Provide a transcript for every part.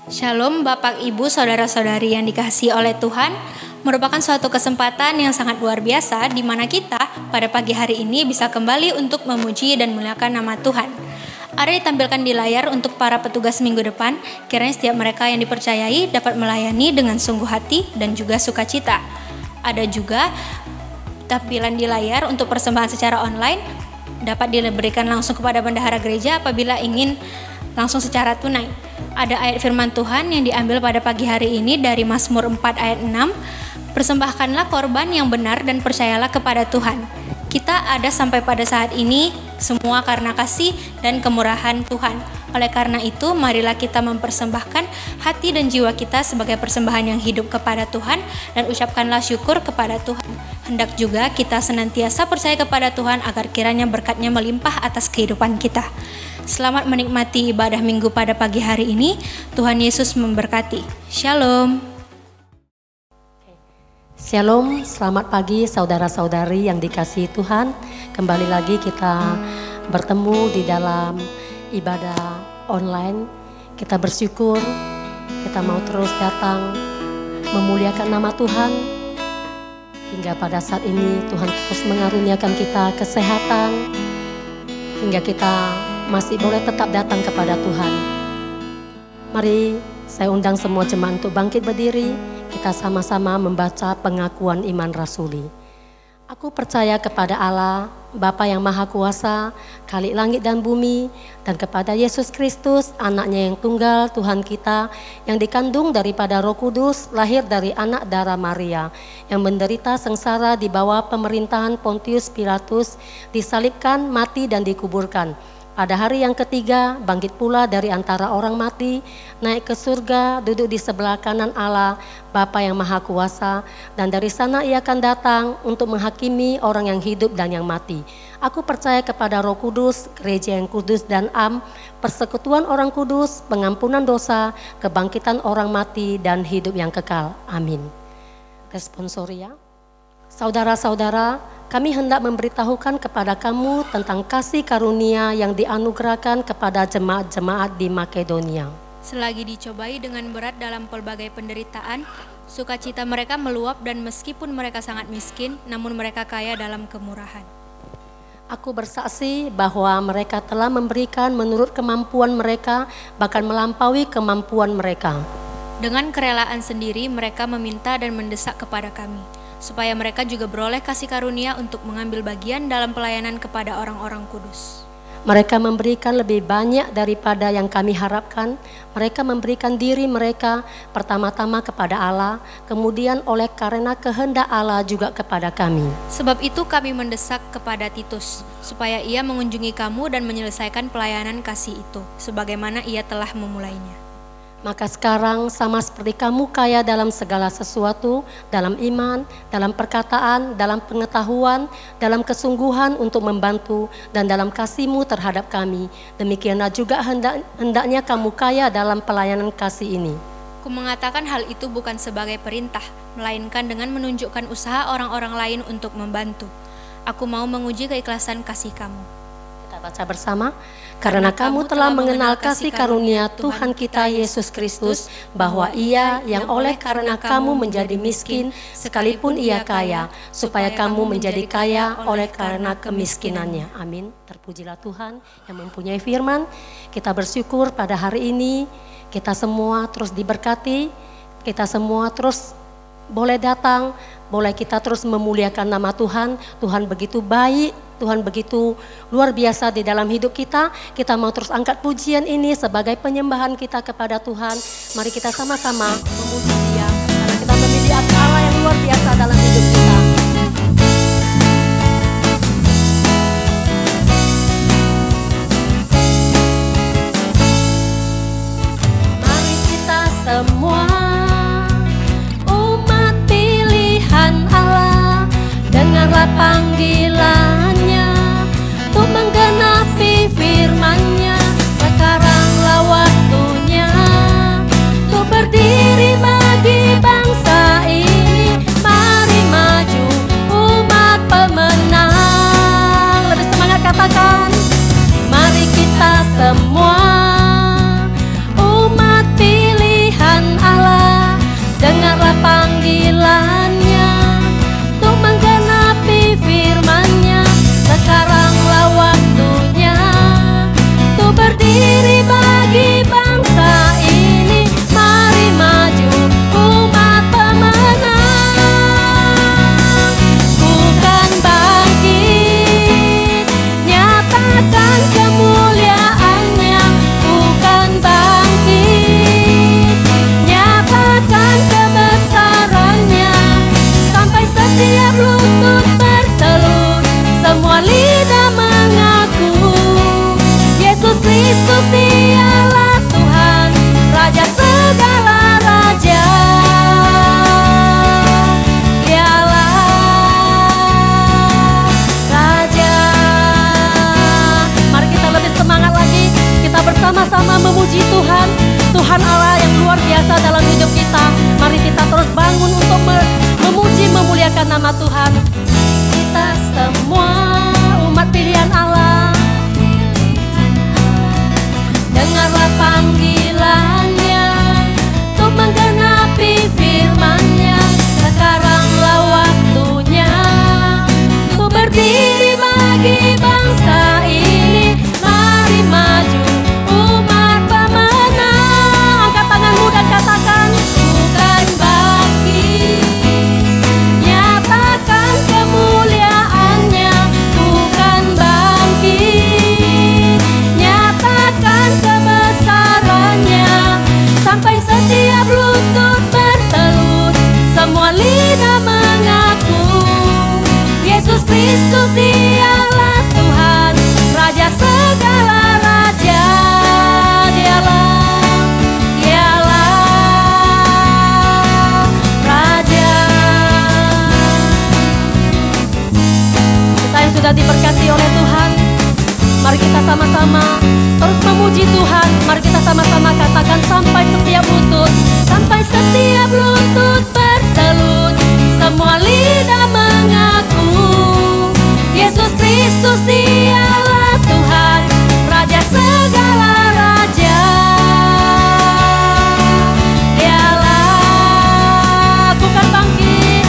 Shalom Bapak Ibu Saudara-saudari yang dikasihi oleh Tuhan. Merupakan suatu kesempatan yang sangat luar biasa di mana kita pada pagi hari ini bisa kembali untuk memuji dan memuliakan nama Tuhan. Ada ditampilkan di layar untuk para petugas minggu depan. Kiranya setiap mereka yang dipercayai dapat melayani dengan sungguh hati dan juga sukacita. Ada juga tampilan di layar untuk persembahan secara online, dapat diberikan langsung kepada bendahara gereja apabila ingin langsung secara tunai. Ada ayat firman Tuhan yang diambil pada pagi hari ini dari Mazmur 4 ayat 6. Persembahkanlah korban yang benar dan percayalah kepada Tuhan. Kita ada sampai pada saat ini semua karena kasih dan kemurahan Tuhan. Oleh karena itu, marilah kita mempersembahkan hati dan jiwa kita sebagai persembahan yang hidup kepada Tuhan dan ucapkanlah syukur kepada Tuhan. Hendak juga kita senantiasa percaya kepada Tuhan agar kiranya berkat-Nya melimpah atas kehidupan kita. Selamat menikmati ibadah minggu pada pagi hari ini. Tuhan Yesus memberkati. Shalom. Shalom, selamat pagi saudara-saudari yang dikasihi Tuhan. Kembali lagi kita bertemu di dalam ibadah online. Kita bersyukur, kita mau terus datang memuliakan nama Tuhan. Hingga pada saat ini Tuhan terus mengaruniakan kita kesehatan, hingga kita masih boleh tetap datang kepada Tuhan. Mari saya undang semua jemaat untuk bangkit berdiri. Kita sama-sama membaca pengakuan iman rasuli. Aku percaya kepada Allah, Bapa yang Maha Kuasa, Khalik langit dan bumi, dan kepada Yesus Kristus, anaknya yang tunggal, Tuhan kita, yang dikandung daripada Roh Kudus, lahir dari anak darah Maria, yang menderita sengsara di bawah pemerintahan Pontius Pilatus, disalibkan, mati dan dikuburkan. Pada hari yang ketiga, bangkit pula dari antara orang mati, naik ke surga, duduk di sebelah kanan Allah, Bapa yang Maha Kuasa, dan dari sana Ia akan datang untuk menghakimi orang yang hidup dan yang mati. Aku percaya kepada Roh Kudus, gereja yang kudus dan am, persekutuan orang kudus, pengampunan dosa, kebangkitan orang mati, dan hidup yang kekal. Amin. Responsoria. Saudara-saudara, kami hendak memberitahukan kepada kamu tentang kasih karunia yang dianugerahkan kepada jemaat-jemaat di Makedonia. Selagi dicobai dengan berat dalam pelbagai penderitaan, sukacita mereka meluap dan meskipun mereka sangat miskin, namun mereka kaya dalam kemurahan. Aku bersaksi bahwa mereka telah memberikan menurut kemampuan mereka, bahkan melampaui kemampuan mereka. Dengan kerelaan sendiri mereka meminta dan mendesak kepada kami, supaya mereka juga beroleh kasih karunia untuk mengambil bagian dalam pelayanan kepada orang-orang kudus. Mereka memberikan lebih banyak daripada yang kami harapkan. Mereka memberikan diri mereka pertama-tama kepada Allah, kemudian oleh karena kehendak Allah juga kepada kami. Sebab itu kami mendesak kepada Titus, supaya ia mengunjungi kamu dan menyelesaikan pelayanan kasih itu, sebagaimana ia telah memulainya. Maka sekarang sama seperti kamu kaya dalam segala sesuatu, dalam iman, dalam perkataan, dalam pengetahuan, dalam kesungguhan untuk membantu, dan dalam kasih-Mu terhadap kami, demikianlah juga hendaknya kamu kaya dalam pelayanan kasih ini. Ku mengatakan hal itu bukan sebagai perintah, melainkan dengan menunjukkan usaha orang-orang lain untuk membantu. Aku mau menguji keikhlasan kasih kamu. Kita baca bersama. Karena kamu telah mengenal kasih karunia Tuhan kita Yesus Kristus, bahwa Ia yang oleh karena kamu menjadi miskin, sekalipun Ia kaya, supaya kamu menjadi kaya oleh karena kemiskinannya. Amin. Terpujilah Tuhan yang mempunyai firman. Kita bersyukur pada hari ini, kita semua terus diberkati, kita semua terus boleh datang, boleh kita terus memuliakan nama Tuhan. Tuhan begitu baik, Tuhan begitu luar biasa di dalam hidup kita. Kita mau terus angkat pujian ini sebagai penyembahan kita kepada Tuhan. Mari kita sama-sama memuji Dia, karena kita memiliki Allah yang luar biasa dalam hidup kita. Mari kita semua umat pilihan Allah, dengarlah panggilannya untuk menggenapi firman-Nya. Sekaranglah waktunya untuk berdiri bagi bangsa ini. Mari Kristus dialah Tuhan, Raja segala raja. Dialah Raja. Mari kita lebih semangat lagi, kita bersama-sama memuji Tuhan. Tuhan Allah yang luar biasa dalam hidup kita. Mari kita terus bangun untuk memuji, memuliakan nama Tuhan. Kita semua umat pilihan Allah, dengarlah panggilannya untuk menggenapi firman-Nya. Sekaranglah waktunya untuk berdiri bagi bangsa ini. Mari maju umat pemenang. Angkat tanganmu dan katakan, bukan bangkit, nyatakan kemuliaannya. Bukan bangkit, nyatakan kebesarannya. Sampai setiap lutut bertelut, semua lidah mengaku Yesus Kristus dialah Tuhan, Raja segala raja. Dialah Raja. Kita yang sudah diberkati oleh Tuhan, mari kita sama-sama terus memuji Tuhan. Mari kita sama-sama katakan, sampai setiap lutut, sampai setiap lutut bertelut, semua lidah mengaku Yesus Kristus dialah Tuhan, Raja segala raja. Dialah, bukan bangkit.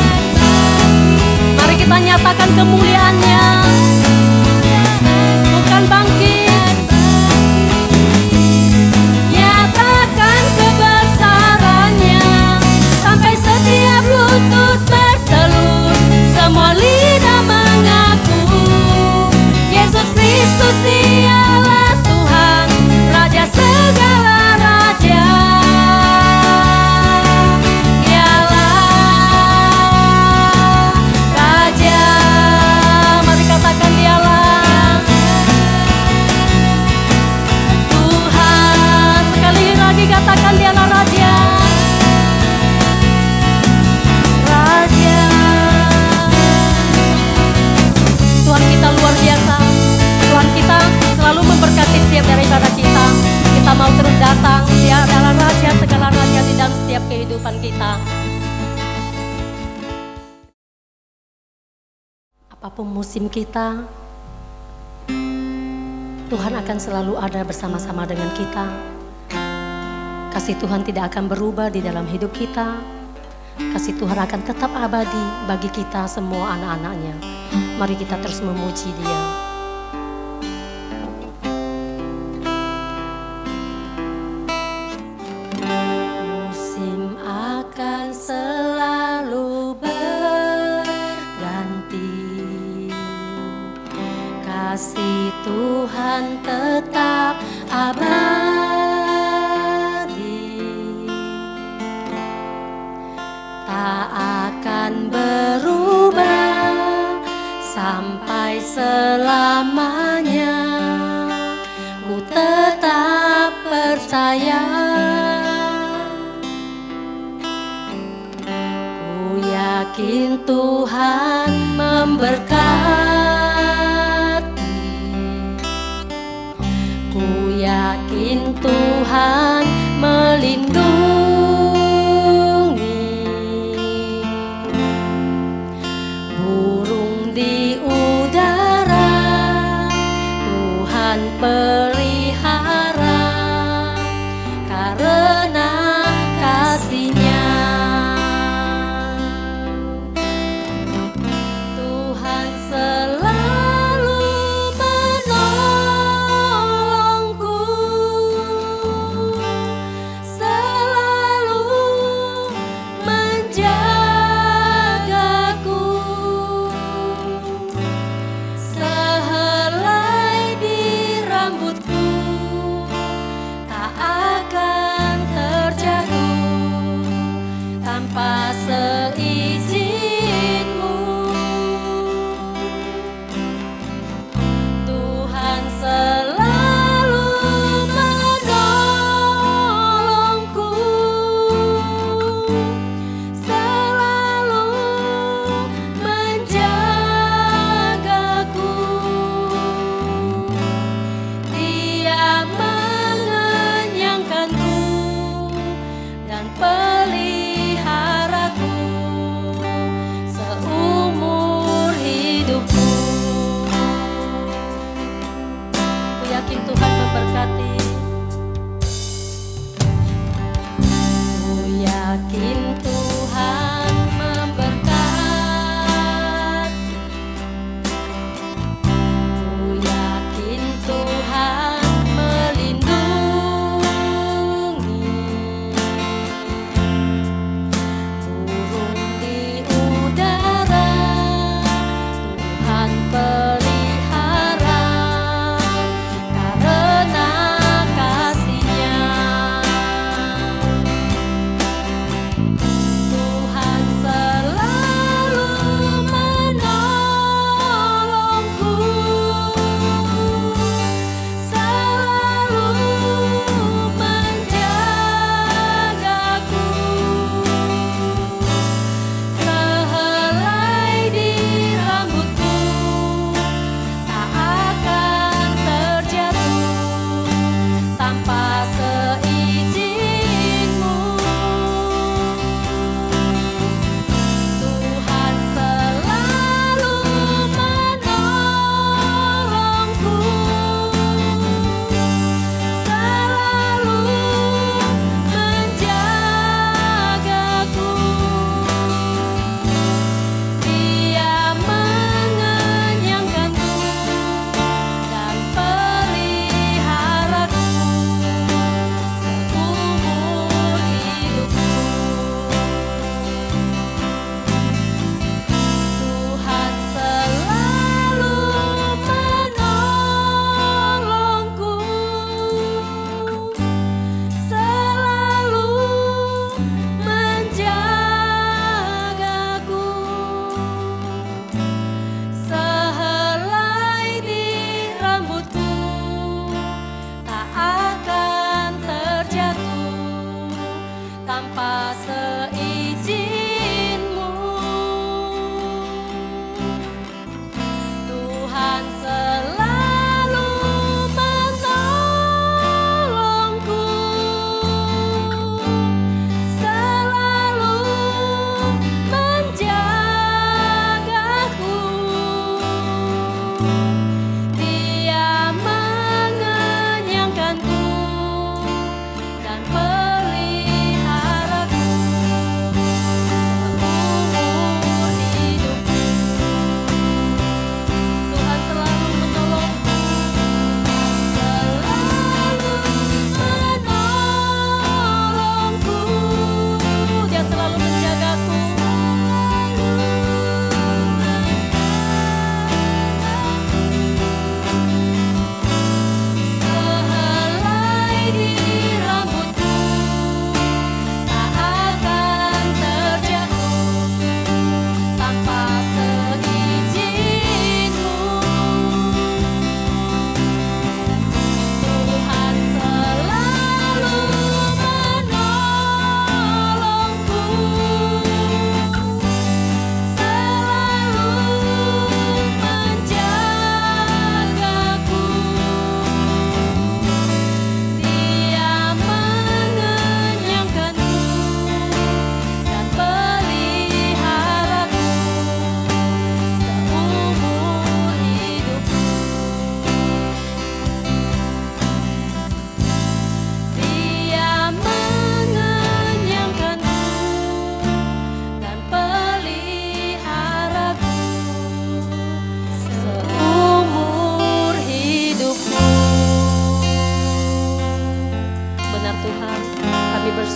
Mari kita nyatakan kemuliaan-Nya. Bukan bangkit, nyatakan kebesarannya. Sampai setiap lutut bertelut, semua lidah mengaku Yesus Kristus dialah Tuhan, Raja segala raja. Dialah Raja. Mari katakan, dialah Tuhan. Sekali lagi katakan, dialah Raja. Raja. Tuhan kita luar biasa. Tuhan kita selalu memberkati setiap daripada kita. Kita mau terus datang. Dia adalah Raja segala raja di dalam setiap kehidupan kita. Apapun musim kita, Tuhan akan selalu ada bersama-sama dengan kita. Kasih Tuhan tidak akan berubah di dalam hidup kita. Kasih Tuhan akan tetap abadi bagi kita semua anak-anaknya. Mari kita terus memuji Dia. Musim akan selalu berganti, kasih Tuhan tetap abadi, tak akan berubah sampai selamanya. Ku tetap percaya, ku yakin Tuhan memberkati, ku yakin Tuhan melindungi. Burung di udara Tuhan pelihara, karena kasih-Nya. Tuhan selalu menolongku, selalu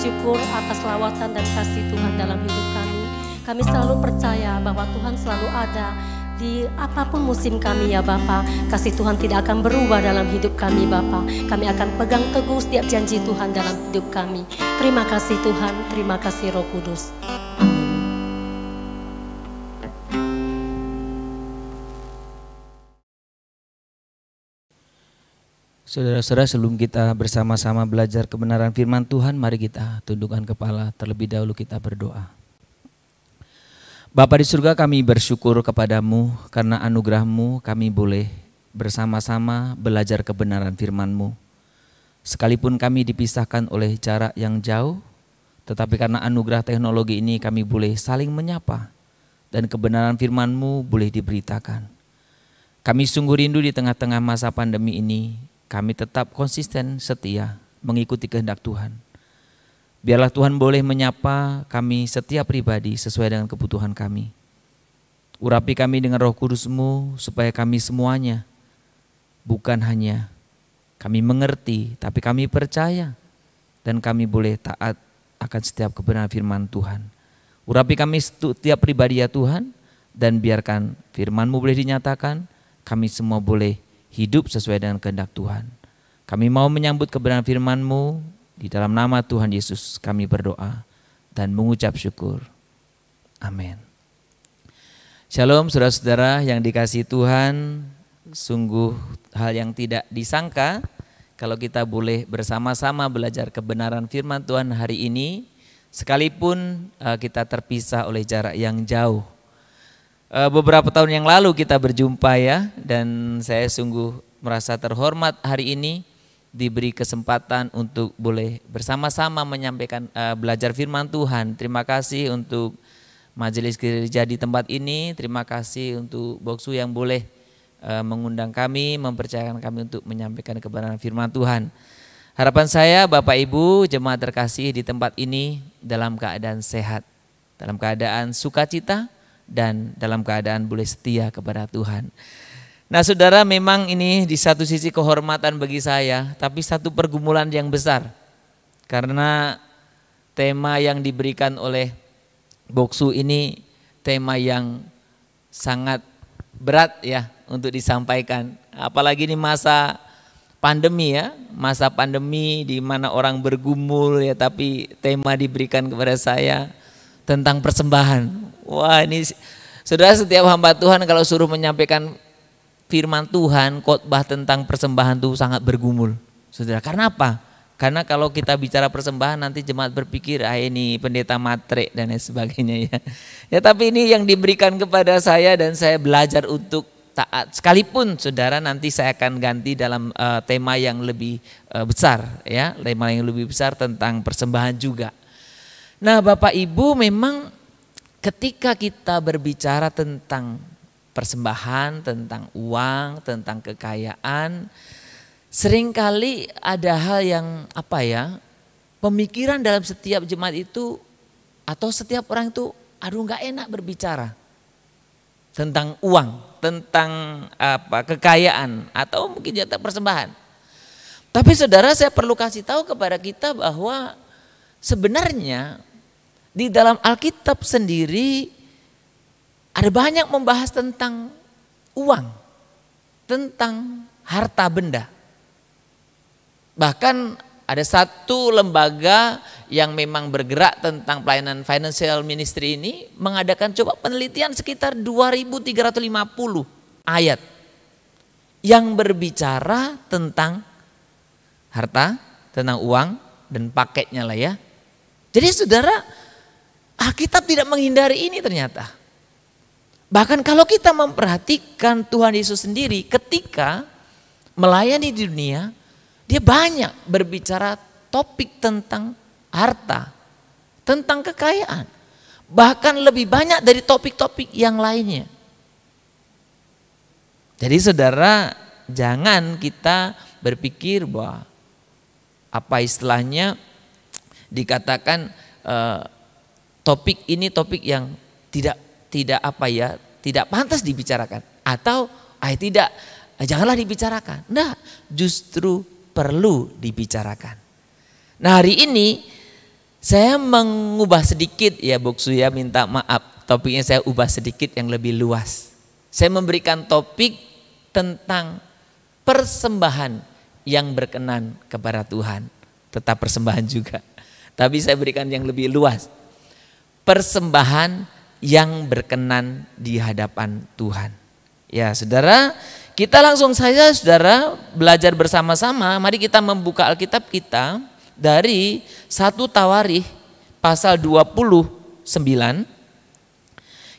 bersyukur atas lawatan dan kasih Tuhan dalam hidup kami. Kami selalu percaya bahwa Tuhan selalu ada di apapun musim kami ya Bapa. Kasih Tuhan tidak akan berubah dalam hidup kami Bapa. Kami akan pegang teguh setiap janji Tuhan dalam hidup kami. Terima kasih Tuhan, terima kasih Roh Kudus. Saudara-saudara, sebelum kita bersama-sama belajar kebenaran firman Tuhan, mari kita tundukkan kepala, terlebih dahulu kita berdoa. Bapa di surga, kami bersyukur kepadamu karena anugerah-Mu kami boleh bersama-sama belajar kebenaran firman-Mu. Sekalipun kami dipisahkan oleh jarak yang jauh, tetapi karena anugerah teknologi ini kami boleh saling menyapa dan kebenaran firman-Mu boleh diberitakan. Kami sungguh rindu di tengah-tengah masa pandemi ini, kami tetap konsisten setia mengikuti kehendak Tuhan. Biarlah Tuhan boleh menyapa kami setiap pribadi sesuai dengan kebutuhan kami. Urapi kami dengan Roh Kudus-Mu supaya kami semuanya bukan hanya kami mengerti, tapi kami percaya dan kami boleh taat akan setiap kebenaran firman Tuhan. Urapi kami setiap pribadi ya Tuhan, dan biarkan firman-Mu boleh dinyatakan, kami semua boleh hidup sesuai dengan kehendak Tuhan. Kami mau menyambut kebenaran firman-Mu, di dalam nama Tuhan Yesus kami berdoa dan mengucap syukur. Amin. Shalom saudara-saudara yang dikasihi Tuhan, sungguh hal yang tidak disangka kalau kita boleh bersama-sama belajar kebenaran firman Tuhan hari ini, sekalipun kita terpisah oleh jarak yang jauh. Beberapa tahun yang lalu kita berjumpa ya, dan saya sungguh merasa terhormat hari ini diberi kesempatan untuk boleh bersama-sama menyampaikan belajar firman Tuhan. Terima kasih untuk majelis gereja di tempat ini. Terima kasih untuk Boksu yang boleh mengundang kami, mempercayakan kami untuk menyampaikan kebenaran firman Tuhan. Harapan saya Bapak Ibu jemaat terkasih di tempat ini dalam keadaan sehat, dalam keadaan sukacita, dan dalam keadaan boleh setia kepada Tuhan. Nah saudara, memang ini di satu sisi kehormatan bagi saya, tapi satu pergumulan yang besar. Karena tema yang diberikan oleh Boksu ini tema yang sangat berat ya untuk disampaikan. Apalagi di masa pandemi ya, masa pandemi di mana orang bergumul ya, tapi tema diberikan kepada saya tentang persembahan. Wah ini saudara, setiap hamba Tuhan kalau suruh menyampaikan firman Tuhan, khotbah tentang persembahan itu sangat bergumul, saudara. Karena apa? Karena kalau kita bicara persembahan nanti jemaat berpikir, ini pendeta matre dan lain sebagainya ya. Ya tapi ini yang diberikan kepada saya dan saya belajar untuk taat. Sekalipun saudara nanti saya akan ganti dalam tema yang lebih besar ya, tema yang lebih besar tentang persembahan juga. Nah Bapak Ibu, memang ketika kita berbicara tentang persembahan, tentang uang, tentang kekayaan, seringkali ada hal yang pemikiran dalam setiap jemaat itu atau setiap orang itu gak enak berbicara tentang uang, tentang kekayaan atau mungkin jatah persembahan. Tapi saudara, saya perlu kasih tahu kepada kita bahwa sebenarnya di dalam Alkitab sendiri ada banyak membahas tentang uang, tentang harta benda. Bahkan ada satu lembaga yang memang bergerak tentang pelayanan financial ministry ini mengadakan penelitian sekitar 2.350 ayat yang berbicara tentang harta, tentang uang dan paketnya lah ya. Jadi saudara, Alkitab tidak menghindari ini ternyata. Bahkan kalau kita memperhatikan Tuhan Yesus sendiri ketika melayani di dunia, dia banyak berbicara topik tentang harta, tentang kekayaan. Bahkan lebih banyak dari topik-topik yang lainnya. Jadi saudara, jangan kita berpikir bahwa istilahnya dikatakan topik ini topik yang tidak pantas dibicarakan atau janganlah dibicarakan. Nah, justru perlu dibicarakan. Nah, hari ini saya mengubah sedikit ya Boksu ya, minta maaf, topiknya saya ubah sedikit yang lebih luas. Saya memberikan topik tentang persembahan yang berkenan kepada Tuhan. Tetap persembahan juga, tapi saya berikan yang lebih luas. Persembahan yang berkenan di hadapan Tuhan. Ya saudara, kita langsung saja saudara belajar bersama-sama. Mari kita membuka Alkitab kita dari 1 Tawarikh pasal 29.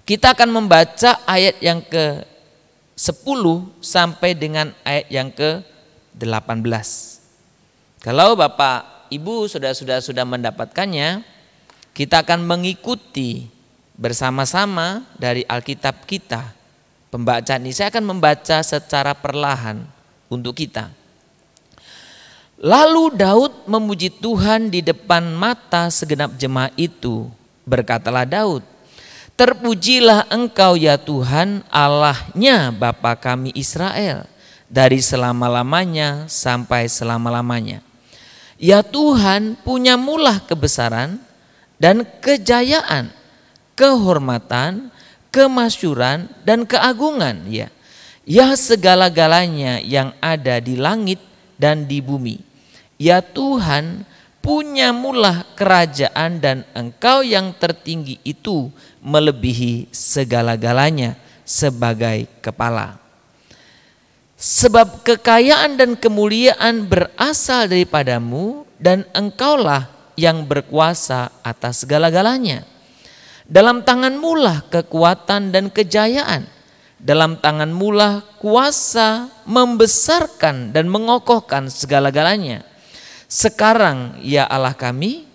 Kita akan membaca ayat yang ke-10 sampai dengan ayat yang ke-18. Kalau Bapak Ibu sudah mendapatkannya, kita akan mengikuti bersama-sama dari Alkitab kita. Pembacaan ini saya akan membaca secara perlahan untuk kita. Lalu Daud memuji Tuhan di depan mata segenap jemaat itu. Berkatalah Daud, "Terpujilah Engkau ya Tuhan, Allahnya Bapa kami Israel, dari selama-lamanya sampai selama-lamanya. Ya Tuhan, punyamulah kebesaran dan kejayaan, kehormatan, kemasyuran dan keagungan ya. Ya segala-galanya yang ada di langit dan di bumi. Ya Tuhan, punyamulah kerajaan dan Engkau yang tertinggi itu melebihi segala-galanya sebagai kepala. Sebab kekayaan dan kemuliaan berasal daripadamu dan Engkaulah yang berkuasa atas segala-galanya. Dalam tanganmu lah kekuatan dan kejayaan, Dalam tangan-Mu lah kuasa membesarkan dan mengokohkan segala-galanya. Sekarang ya Allah kami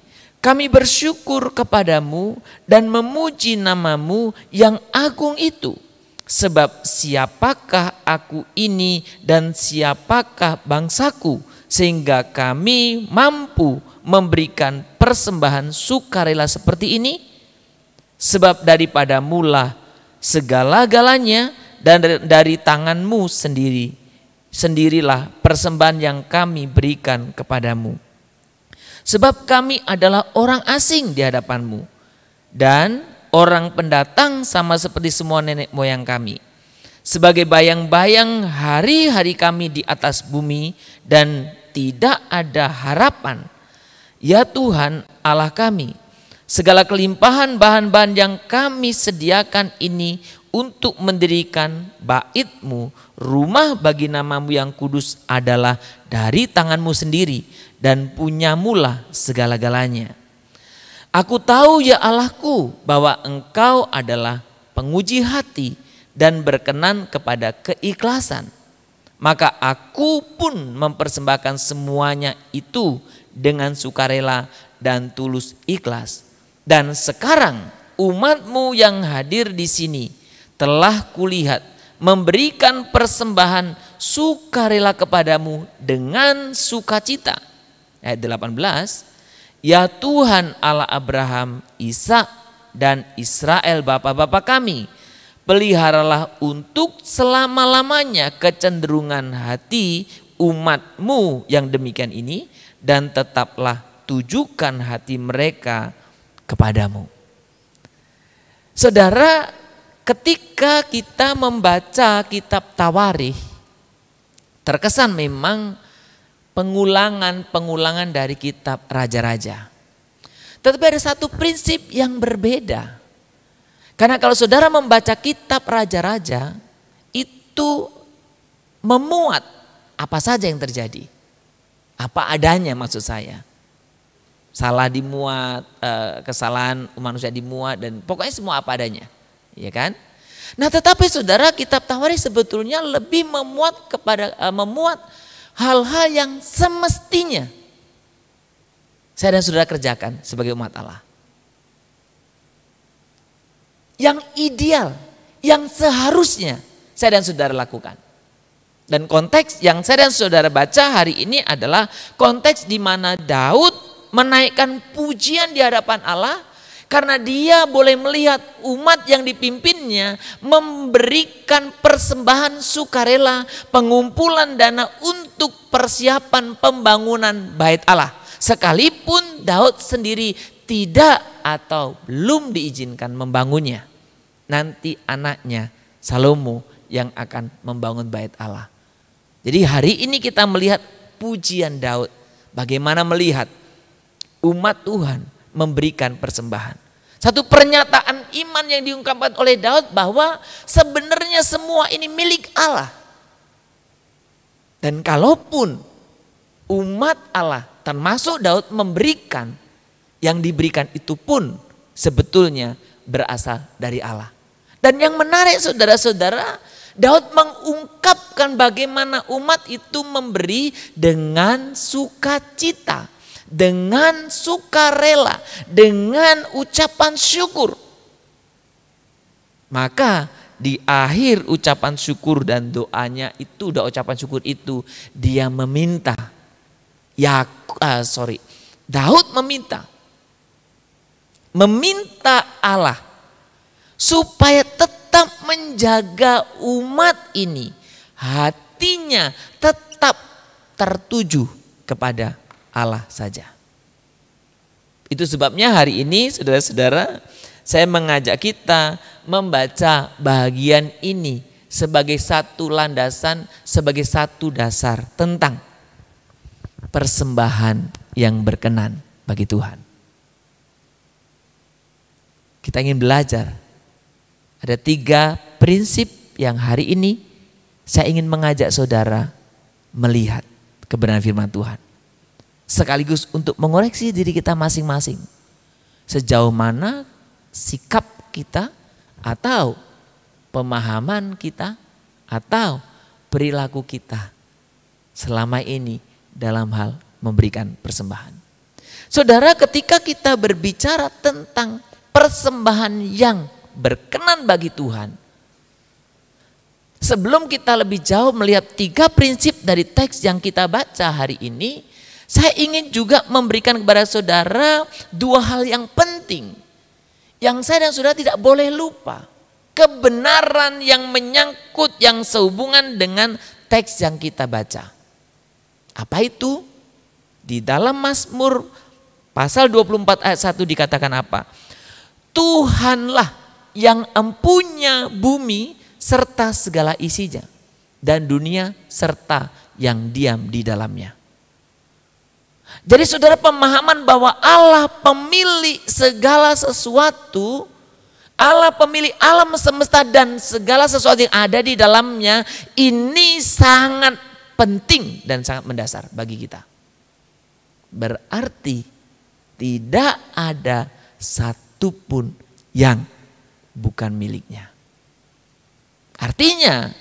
bersyukur kepadamu dan memuji nama-Mu yang agung itu. Sebab siapakah aku ini dan siapakah bangsaku, sehingga kami mampu memberikan persembahan sukarela seperti ini? Sebab daripada-Mu lah segala-galanya, dan dari tangan-Mu sendirilah persembahan yang kami berikan kepadamu. Sebab kami adalah orang asing di hadapan-Mu dan orang pendatang sama seperti semua nenek moyang kami. Sebagai bayang-bayang hari-hari kami di atas bumi dan tidak ada harapan. Ya Tuhan Allah kami, segala kelimpahan bahan-bahan yang kami sediakan ini untuk mendirikan bait-Mu, rumah bagi nama-Mu yang kudus adalah dari tangan-Mu sendiri dan punya-Mu lah segala-galanya. Aku tahu ya Allahku bahwa Engkau adalah penguji hati dan berkenan kepada keikhlasan. Maka aku pun mempersembahkan semuanya itu dengan sukarela dan tulus ikhlas. Dan sekarang umat-Mu yang hadir di sini telah kulihat memberikan persembahan sukarela kepadamu dengan sukacita. Ayat 18, ya Tuhan Allah Abraham, Ishak dan Israel bapak-bapak kami, peliharalah untuk selama-lamanya kecenderungan hati umat-Mu yang demikian ini, dan tetaplah tujukan hati mereka kepadamu. Saudara, ketika kita membaca kitab Tawarikh, terkesan memang pengulangan dari kitab raja-raja. Tetapi ada satu prinsip yang berbeda. Karena kalau saudara membaca kitab raja-raja, itu memuat apa saja yang terjadi. Apa adanya maksud saya. Salah dimuat, kesalahan manusia dimuat, dan pokoknya semua apa adanya. Ya kan? Nah, tetapi saudara, kitab Tawarikh sebetulnya lebih memuat hal-hal yang semestinya saya dan saudara kerjakan sebagai umat Allah. Yang ideal, yang seharusnya saya dan saudara lakukan. Dan konteks yang saya dan saudara baca hari ini adalah konteks di mana Daud menaikkan pujian di hadapan Allah karena dia boleh melihat umat yang dipimpinnya memberikan persembahan sukarela, pengumpulan dana untuk persiapan pembangunan bait Allah. Sekalipun Daud sendiri tidak atau belum diizinkan membangunnya. Nanti anaknya Salomo yang akan membangun bait Allah. Jadi hari ini kita melihat pujian Daud. Bagaimana melihat umat Tuhan memberikan persembahan. Satu pernyataan iman yang diungkapkan oleh Daud bahwa sebenarnya semua ini milik Allah. Dan kalaupun umat Allah termasuk Daud memberikan, yang diberikan itu pun sebetulnya berasal dari Allah. Dan yang menarik saudara-saudara, Daud mengungkapkan bagaimana umat itu memberi dengan sukacita, dengan sukarela, dengan ucapan syukur. Maka di akhir ucapan syukur dan doanya itu, ucapan syukur itu dia meminta, Daud meminta Allah supaya tetap menjaga umat ini, hatinya tetap tertuju kepada Allah saja. Itu sebabnya hari ini saudara-saudara, saya mengajak kita membaca bagian ini sebagai satu landasan, sebagai satu dasar tentang persembahan yang berkenan bagi Tuhan. Kita ingin belajar. Ada 3 prinsip yang hari ini saya ingin mengajak saudara melihat kebenaran firman Tuhan. Sekaligus untuk mengoreksi diri kita masing-masing. Sejauh mana sikap kita atau pemahaman kita atau perilaku kita selama ini dalam hal memberikan persembahan. Saudara, ketika kita berbicara tentang persembahan yang berkenan bagi Tuhan, sebelum kita lebih jauh melihat 3 prinsip dari teks yang kita baca hari ini, saya ingin juga memberikan kepada saudara 2 hal yang penting yang saya dan saudara tidak boleh lupa. Kebenaran yang menyangkut, yang sehubungan dengan teks yang kita baca. Apa itu? Di dalam Mazmur pasal 24 ayat 1 dikatakan apa? Tuhanlah yang empunya bumi serta segala isinya, dan dunia serta yang diam di dalamnya. Jadi saudara, pemahaman bahwa Allah pemilik segala sesuatu, Allah pemilik alam semesta dan segala sesuatu yang ada di dalamnya, ini sangat penting dan sangat mendasar bagi kita. Berarti tidak ada satupun yang bukan miliknya. Artinya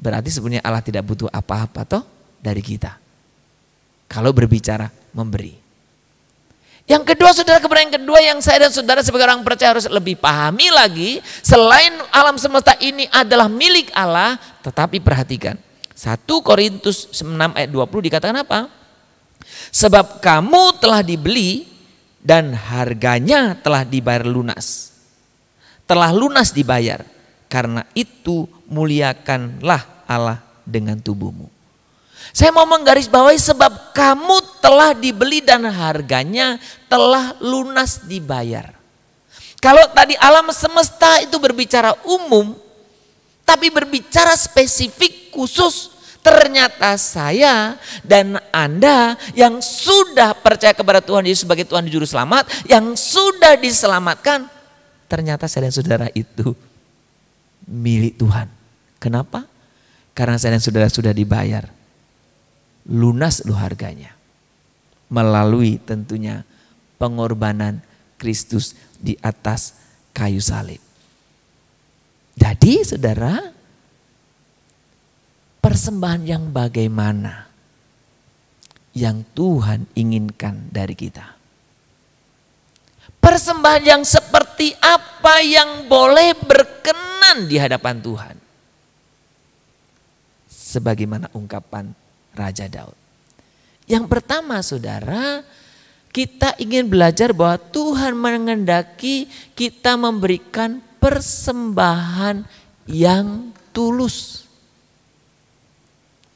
berarti sebenarnya Allah tidak butuh apa-apa toh dari kita. Kalau berbicara memberi. Yang kedua, saudara, kebenaran yang kedua yang saya dan saudara sebagai orang percaya harus lebih pahami lagi. Selain alam semesta ini adalah milik Allah, tetapi perhatikan. 1 Korintus 6 ayat 20 dikatakan apa? Sebab kamu telah dibeli dan harganya telah dibayar lunas. Telah lunas dibayar. Karena itu muliakanlah Allah dengan tubuhmu. Saya mau menggarisbawahi sebab kamu telah dibeli dan harganya telah lunas dibayar. Kalau tadi alam semesta itu berbicara umum, tapi berbicara spesifik khusus, ternyata saya dan Anda yang sudah percaya kepada Tuhan Yesus sebagai Tuhan Juru Selamat, yang sudah diselamatkan, ternyata saya dan saudara itu milik Tuhan. Kenapa? Karena saya dan saudara sudah dibayar. Lunas loh harganya. Melalui tentunya pengorbanan Kristus di atas kayu salib. Jadi saudara, persembahan yang bagaimana yang Tuhan inginkan dari kita? Persembahan yang seperti apa yang boleh berkenan di hadapan Tuhan? Sebagaimana ungkapan Raja Daud. Yang pertama saudara, kita ingin belajar bahwa Tuhan menghendaki kita memberikan persembahan yang tulus.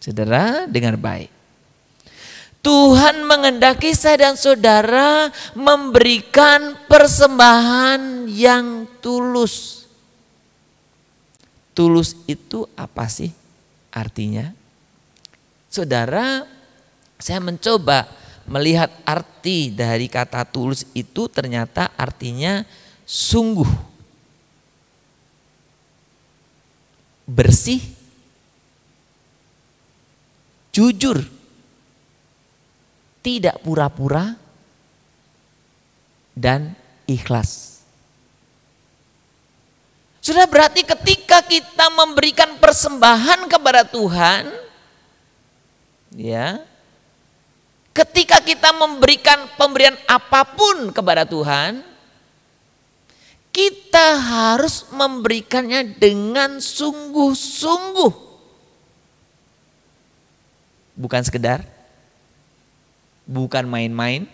Saudara, dengar baik. Tuhan menghendaki saya dan saudara memberikan persembahan yang tulus. Tulus itu apa sih artinya? Saudara, saya mencoba melihat arti dari kata tulus itu, ternyata artinya sungguh, bersih, jujur, tidak pura-pura, dan ikhlas. Sudah berarti ketika kita memberikan persembahan kepada Tuhan, ya, ketika kita memberikan pemberian apapun kepada Tuhan, kita harus memberikannya dengan sungguh-sungguh. Bukan sekedar, bukan main-main,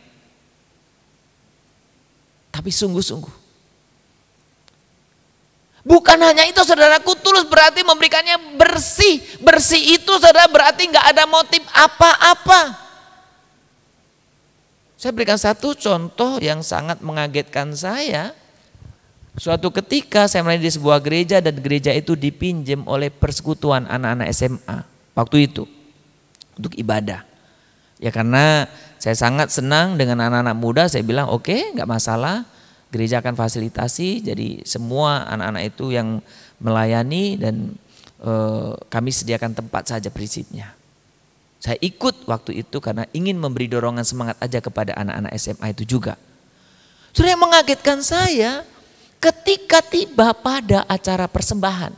tapi sungguh-sungguh. Bukan hanya itu saudaraku, tulus berarti memberikannya bersih. Bersih itu saudara berarti nggak ada motif apa-apa. Saya berikan satu contoh yang sangat mengagetkan saya. Suatu ketika saya melayani di sebuah gereja dan gereja itu dipinjam oleh persekutuan anak-anak SMA waktu itu untuk ibadah. Ya karena saya sangat senang dengan anak-anak muda, saya bilang oke, nggak masalah. Gereja akan fasilitasi, jadi semua anak-anak itu yang melayani dan kami sediakan tempat saja prinsipnya. Saya ikut waktu itu karena ingin memberi dorongan semangat aja kepada anak-anak SMA itu juga. Sudah yang mengagetkan saya, ketika tiba pada acara persembahan.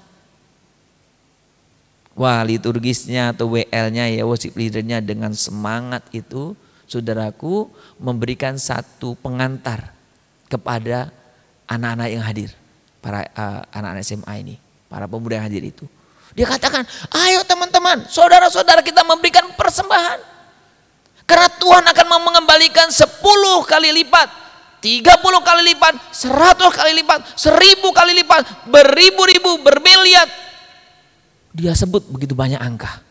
Wah, liturgisnya atau WL-nya ya, worship leader-nya dengan semangat itu, saudaraku, memberikan satu pengantar kepada anak-anak yang hadir, para anak-anak SMA ini, para pemuda yang hadir itu. Dia katakan, ayo teman-teman, saudara-saudara kita memberikan persembahan. Karena Tuhan akan mengembalikan 10 kali lipat, 30 kali lipat, 100 kali lipat, 1000 kali lipat, beribu-ribu, bermiliar. Dia sebut begitu banyak angka.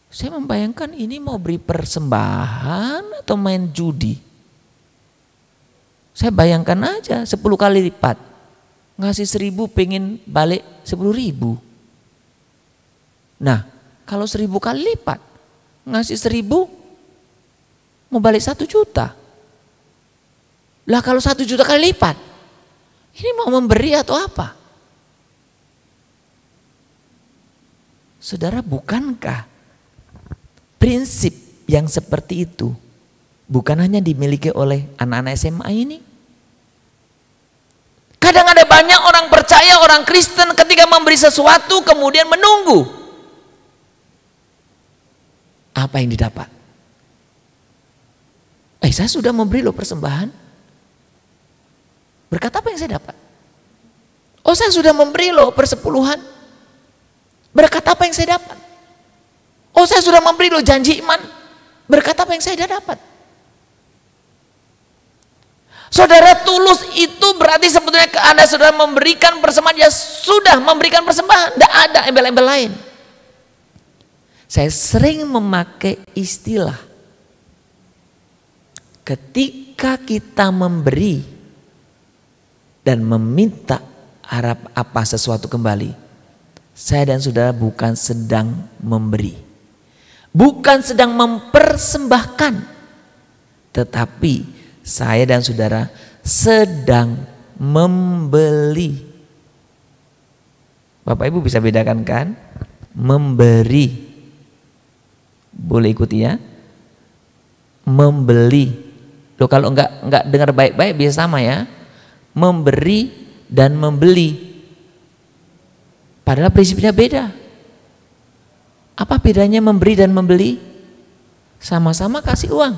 Saya membayangkan ini mau beri persembahan atau main judi. Saya bayangkan aja 10 kali lipat. Ngasih 1000 pengen balik 10.000. Nah, kalau 1000 kali lipat, ngasih 1000 mau balik 1 juta. Lah kalau 1 juta kali lipat, ini mau memberi atau apa? Saudara, bukankah prinsip yang seperti itu bukan hanya dimiliki oleh anak-anak SMA ini? Kadang ada banyak orang percaya, orang Kristen ketika memberi sesuatu kemudian menunggu apa yang didapat. Saya sudah memberi loh persembahan. Berkat apa yang saya dapat? Oh, saya sudah memberi loh persepuluhan. Berkat apa yang saya dapat? Oh, saya sudah memberi loh janji iman. Berkat apa yang saya dapat? Saudara, tulus itu berarti sebetulnya Anda sudah memberikan persembahan, ya sudah memberikan persembahan. Tidak ada embel-embel lain. Saya sering memakai istilah, ketika kita memberi dan meminta harap apa sesuatu kembali, saya dan saudara bukan sedang memberi, bukan sedang mempersembahkan, tetapi saya dan saudara sedang membeli. Bapak Ibu bisa bedakan kan? Memberi, boleh ikuti ya? Membeli. Loh, kalau enggak dengar baik-baik bisa sama ya. Memberi dan membeli. Padahal prinsipnya beda. Apa bedanya memberi dan membeli? Sama-sama kasih uang.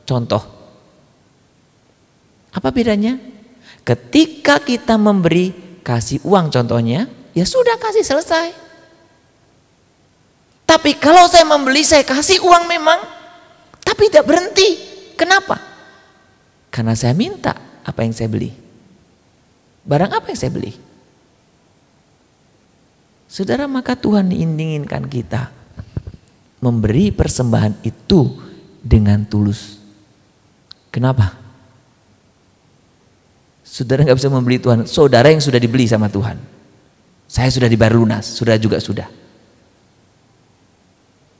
Contoh. Apa bedanya? Ketika kita memberi, kasih uang contohnya, ya sudah kasih selesai. Tapi kalau saya membeli, saya kasih uang memang, tapi tidak berhenti. Kenapa? Karena saya minta apa yang saya beli. Barang apa yang saya beli? Saudara, maka Tuhan menginginkan kita memberi persembahan itu dengan tulus. Kenapa? Saudara nggak bisa membeli Tuhan. Saudara yang sudah dibeli sama Tuhan. Saya sudah dibayar lunas, saudara juga sudah.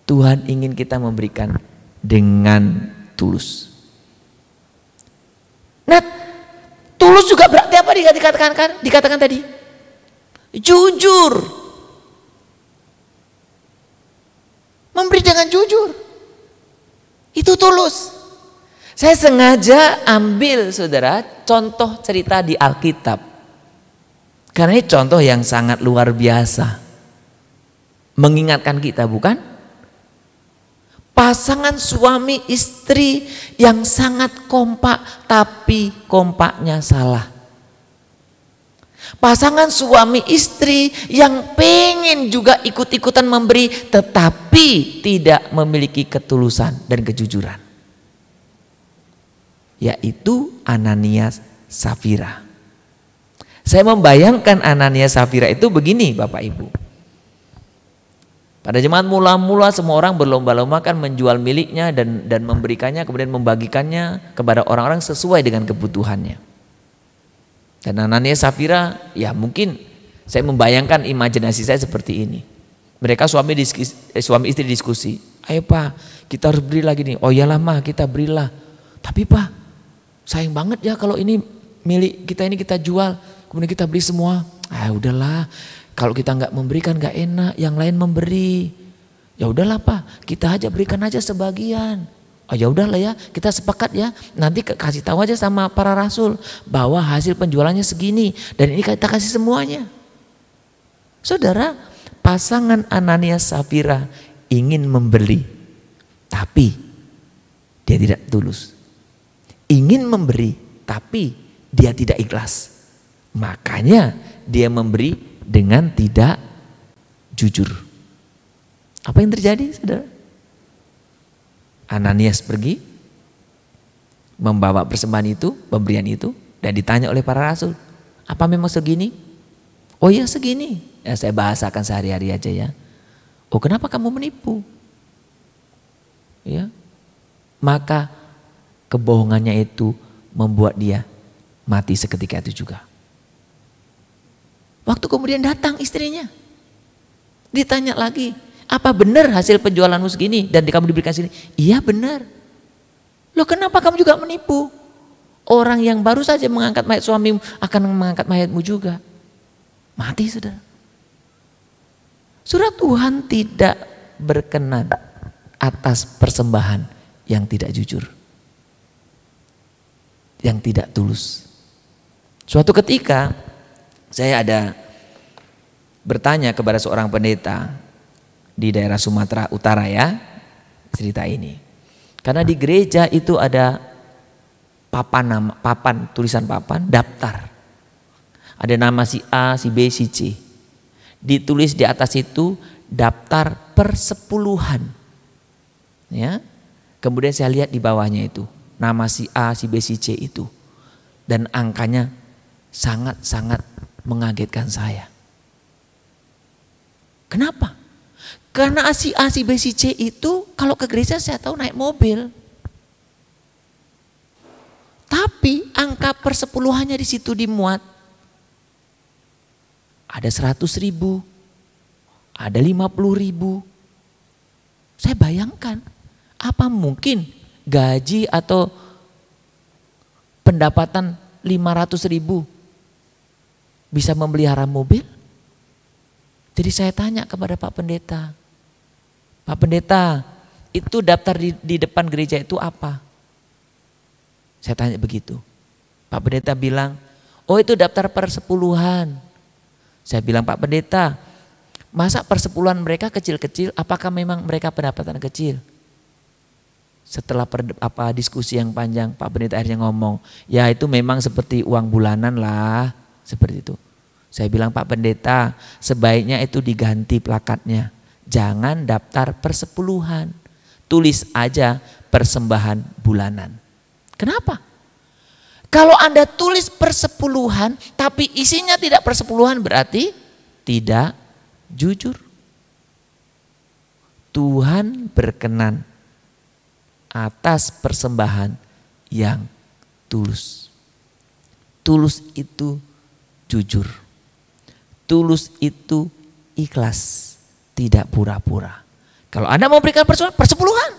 Tuhan ingin kita memberikan dengan tulus. Nah, tulus juga berarti apa dikatakan tadi? Jujur. Memberi dengan jujur. Itu tulus. Saya sengaja ambil saudara contoh cerita di Alkitab. Karena ini contoh yang sangat luar biasa. Mengingatkan kita, bukan? Pasangan suami istri yang sangat kompak, tapi kompaknya salah. Pasangan suami istri yang pengen juga ikut-ikutan memberi, tetapi tidak memiliki ketulusan dan kejujuran. Yaitu Ananias Safira. Saya membayangkan Ananias Safira itu begini Bapak Ibu. Pada zaman mula-mula semua orang berlomba-lomba kan menjual miliknya dan memberikannya, kemudian membagikannya kepada orang-orang sesuai dengan kebutuhannya. Dan Ananias Safira, ya mungkin saya membayangkan imajinasi saya seperti ini. Mereka suami istri diskusi. Ayo Pak, kita harus beri lagi nih. Oh iyalah mah, kita berilah. Tapi Pak, sayang banget ya kalau ini milik kita, ini kita jual, kemudian kita beli semua. Udahlah, kalau kita nggak memberikan nggak enak, yang lain memberi. Ya udahlah Pak, kita aja berikan aja sebagian. Oh ya udahlah ya, kita sepakat ya, nanti kasih tahu aja sama para rasul bahwa hasil penjualannya segini dan ini kita kasih semuanya. Saudara, pasangan Ananias Safira ingin membeli, tapi dia tidak tulus. Ingin memberi, tapi dia tidak ikhlas. Makanya dia memberi dengan tidak jujur. Apa yang terjadi, saudara? Ananias pergi membawa persembahan itu, pemberian itu, dan ditanya oleh para rasul, apa memang segini? Oh ya segini. Ya saya bahasakan sehari-hari aja ya. Oh kenapa kamu menipu? Ya, maka kebohongannya itu membuat dia mati seketika itu juga. Waktu kemudian datang istrinya, ditanya lagi, apa benar hasil penjualanmu segini dan kamu diberikan sini? Iya benar. Loh kenapa kamu juga menipu? Orang yang baru saja mengangkat mayat suamimu akan mengangkat mayatmu juga. Mati saudara. Saudara, Tuhan tidak berkenan atas persembahan yang tidak jujur. Yang tidak tulus. Suatu ketika saya ada bertanya kepada seorang pendeta di daerah Sumatera Utara ya, cerita ini. Karena di gereja itu ada tulisan papan, daftar. Ada nama si A, si B, si C. Ditulis di atas itu daftar persepuluhan. Ya. Kemudian saya lihat di bawahnya itu nama si A, si B, si C itu. Dan angkanya sangat-sangat mengagetkan saya. Kenapa? Karena si A, si B, si C itu kalau ke gereja saya tahu naik mobil. Tapi angka persepuluhannya di situ dimuat. Ada 100.000, ada 50.000. Saya bayangkan, apa mungkin gaji atau pendapatan 500.000 bisa memelihara mobil? Jadi saya tanya kepada Pak Pendeta, Pak Pendeta, itu daftar di depan gereja itu apa? Saya tanya begitu. Pak Pendeta bilang, oh itu daftar persepuluhan. Saya bilang, Pak Pendeta, masa persepuluhan mereka kecil-kecil, apakah memang mereka pendapatan kecil? Setelah diskusi yang panjang, Pak Pendeta akhirnya ngomong, ya itu memang seperti uang bulanan lah, seperti itu. Saya bilang, Pak Pendeta, sebaiknya itu diganti plakatnya. Jangan daftar persepuluhan, tulis aja persembahan bulanan. Kenapa? Kalau Anda tulis persepuluhan tapi isinya tidak persepuluhan berarti tidak jujur. Tuhan berkenan atas persembahan yang tulus. Tulus itu jujur. Tulus itu ikhlas. Tidak pura-pura. Kalau Anda memberikan persepuluhan.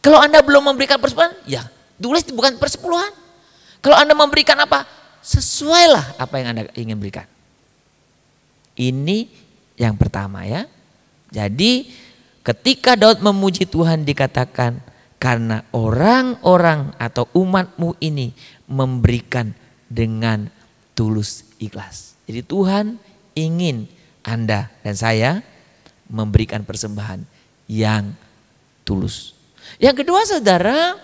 Kalau Anda belum memberikan persepuluhan, ya tulis bukan persepuluhan. Kalau Anda memberikan apa? Sesuailah apa yang Anda ingin berikan. Ini yang pertama ya. Jadi ketika Daud memuji Tuhan dikatakan, karena orang-orang atau umatmu ini memberikan dengan tulus ikhlas. Jadi Tuhan ingin Anda dan saya memberikan persembahan yang tulus. Yang kedua saudara,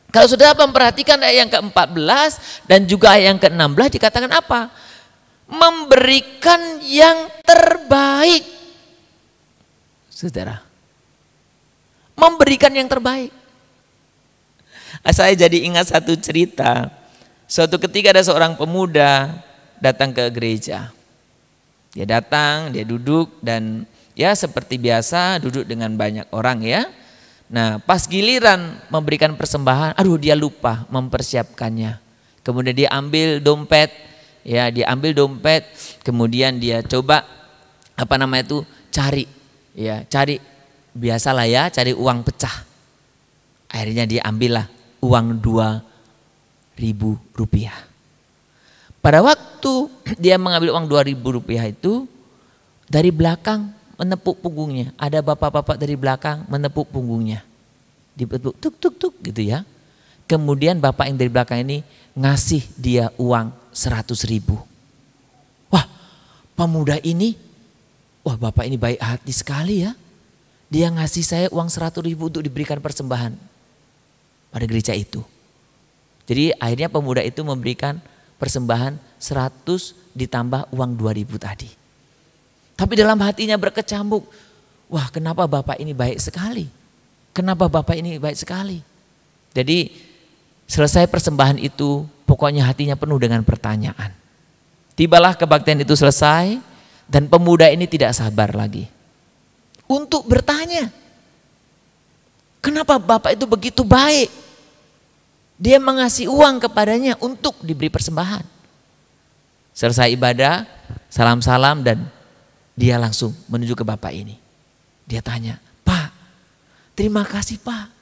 kalau saudara memperhatikan ayat yang ke-14 dan juga ayat yang ke-16 dikatakan apa? Memberikan yang terbaik. Saudara, memberikan yang terbaik. Saya jadi ingat satu cerita. Suatu ketika ada seorang pemuda datang ke gereja. Dia datang, dia duduk dan ya seperti biasa duduk dengan banyak orang ya. Nah pas giliran memberikan persembahan, aduh dia lupa mempersiapkannya. Kemudian dia ambil dompet, ya dia ambil dompet, kemudian dia coba cari, ya cari biasalah ya cari uang pecah. Akhirnya dia ambillah uang 2.000 rupiah. Pada waktu dia mengambil uang 2.000 rupiah itu, dari belakang menepuk punggungnya. Ada bapak-bapak dari belakang menepuk punggungnya. Dibetulkan tuk tuk tuk gitu ya. Kemudian bapak yang dari belakang ini ngasih dia uang 100.000. Wah, pemuda ini, wah bapak ini baik hati sekali ya. Dia ngasih saya uang 100.000 untuk diberikan persembahan pada gereja itu. Jadi akhirnya pemuda itu memberikan persembahan 100 ditambah uang 2.000 tadi. Tapi dalam hatinya berkecamuk, wah kenapa bapak ini baik sekali? Kenapa bapak ini baik sekali? Jadi selesai persembahan itu, pokoknya hatinya penuh dengan pertanyaan. Tibalah kebaktian itu selesai dan pemuda ini tidak sabar lagi untuk bertanya. Kenapa bapak itu begitu baik? Dia mengasih uang kepadanya untuk diberi persembahan. Selesai ibadah, salam-salam dan dia langsung menuju ke bapak ini. Dia tanya, Pak, terima kasih Pak.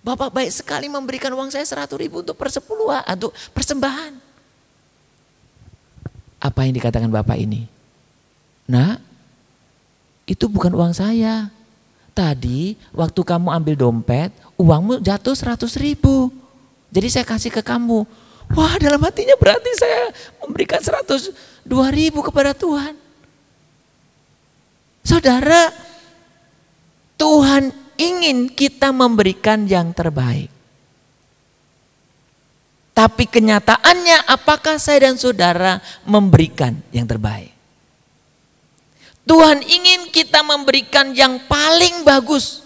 Bapak baik sekali memberikan uang saya 100.000 untuk persepuluhan, untuk persembahan. Apa yang dikatakan bapak ini? Nah, itu bukan uang saya. Tadi waktu kamu ambil dompet, uangmu jatuh 100.000. Jadi saya kasih ke kamu. Wah, dalam hatinya berarti saya memberikan 102.000 kepada Tuhan. Saudara, Tuhan ingin kita memberikan yang terbaik. Tapi kenyataannya apakah saya dan saudara memberikan yang terbaik? Tuhan ingin kita memberikan yang paling bagus.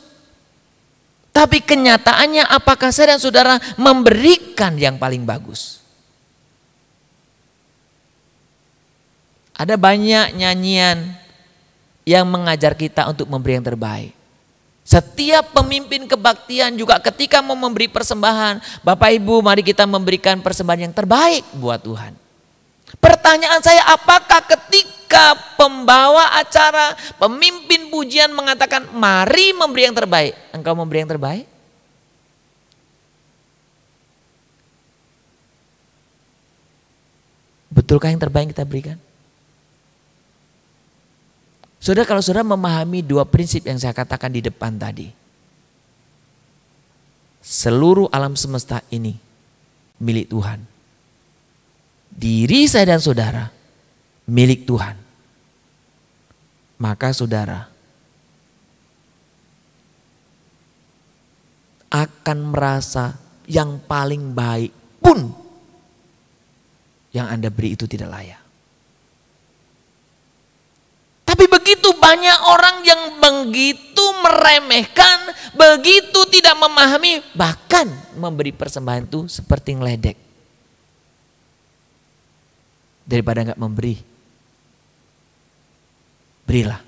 Tapi kenyataannya apakah saya dan saudara memberikan yang paling bagus? Ada banyak nyanyian yang mengajar kita untuk memberi yang terbaik. Setiap pemimpin kebaktian juga ketika mau memberi persembahan, Bapak Ibu mari kita memberikan persembahan yang terbaik buat Tuhan. Pertanyaan saya, apakah ketika pembawa acara, pemimpin pujian mengatakan mari memberi yang terbaik, engkau memberi yang terbaik? Betulkah yang terbaik kita berikan? Saudara, kalau saudara memahami dua prinsip yang saya katakan di depan tadi. Seluruh alam semesta ini milik Tuhan. Diri saya dan saudara milik Tuhan. Maka saudara akan merasa yang paling baik pun yang Anda beri itu tidak layak. Tapi begitu banyak orang yang begitu meremehkan, begitu tidak memahami, bahkan memberi persembahan itu seperti ngeledek. Daripada enggak memberi, berilah.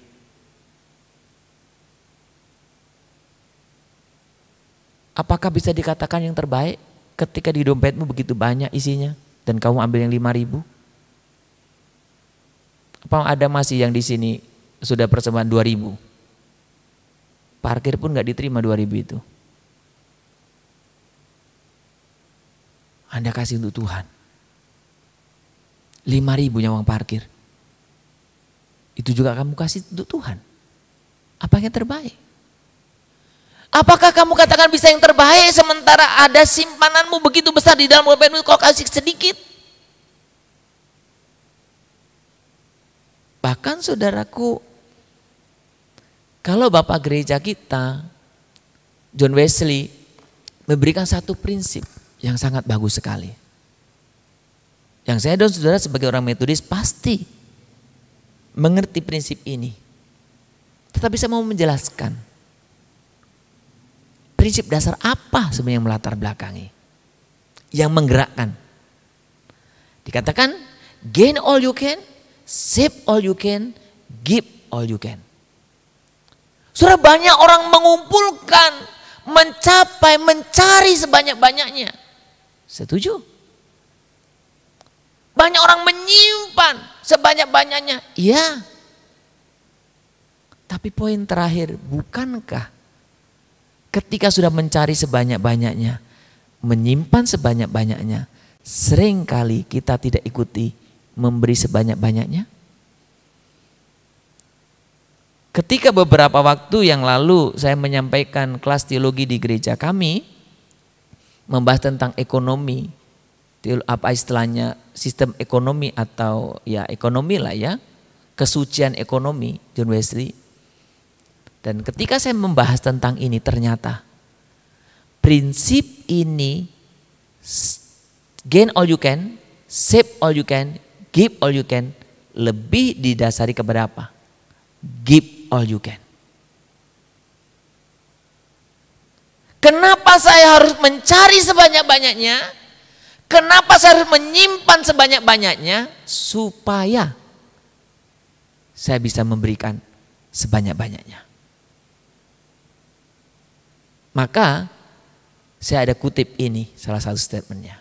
Apakah bisa dikatakan yang terbaik ketika di dompetmu begitu banyak isinya dan kamu ambil yang 5.000? Apa ada masih yang di sini sudah persembahan 2.000? Parkir pun enggak diterima 2.000 itu. Anda kasih untuk Tuhan. 5.000 uang parkir. Itu juga kamu kasih untuk Tuhan. Apa yang terbaik? Apakah kamu katakan bisa yang terbaik sementara ada simpananmu begitu besar di dalam dompetmu kau kasih sedikit? Bahkan saudaraku, kalau Bapak gereja kita, John Wesley, memberikan satu prinsip yang sangat bagus sekali. Yang saya dan saudara sebagai orang Metodis pasti mengerti prinsip ini. Tetapi saya mau menjelaskan prinsip dasar apa sebenarnya yang melatar belakangi, yang menggerakkan. Dikatakan gain all you can, save all you can, give all you can. Saudara, banyak orang mengumpulkan, mencapai, mencari sebanyak-banyaknya. Setuju? Banyak orang menyimpan sebanyak-banyaknya. Iya. Tapi poin terakhir, bukankah ketika sudah mencari sebanyak-banyaknya, menyimpan sebanyak-banyaknya, seringkali kita tidak ikuti memberi sebanyak-banyaknya? Ketika beberapa waktu yang lalu saya menyampaikan kelas teologi di gereja kami, membahas tentang ekonomi, apa istilahnya, sistem ekonomi atau ya ekonomi lah ya, kesucian ekonomi, John Wesley. Dan ketika saya membahas tentang ini, ternyata prinsip ini, gain all you can, save all you can, give all you can, lebih didasari kepada apa? Give all you can. Kenapa saya harus mencari sebanyak-banyaknya? Kenapa saya harus menyimpan sebanyak-banyaknya? Supaya saya bisa memberikan sebanyak-banyaknya. Maka saya ada kutip ini, salah satu statementnya.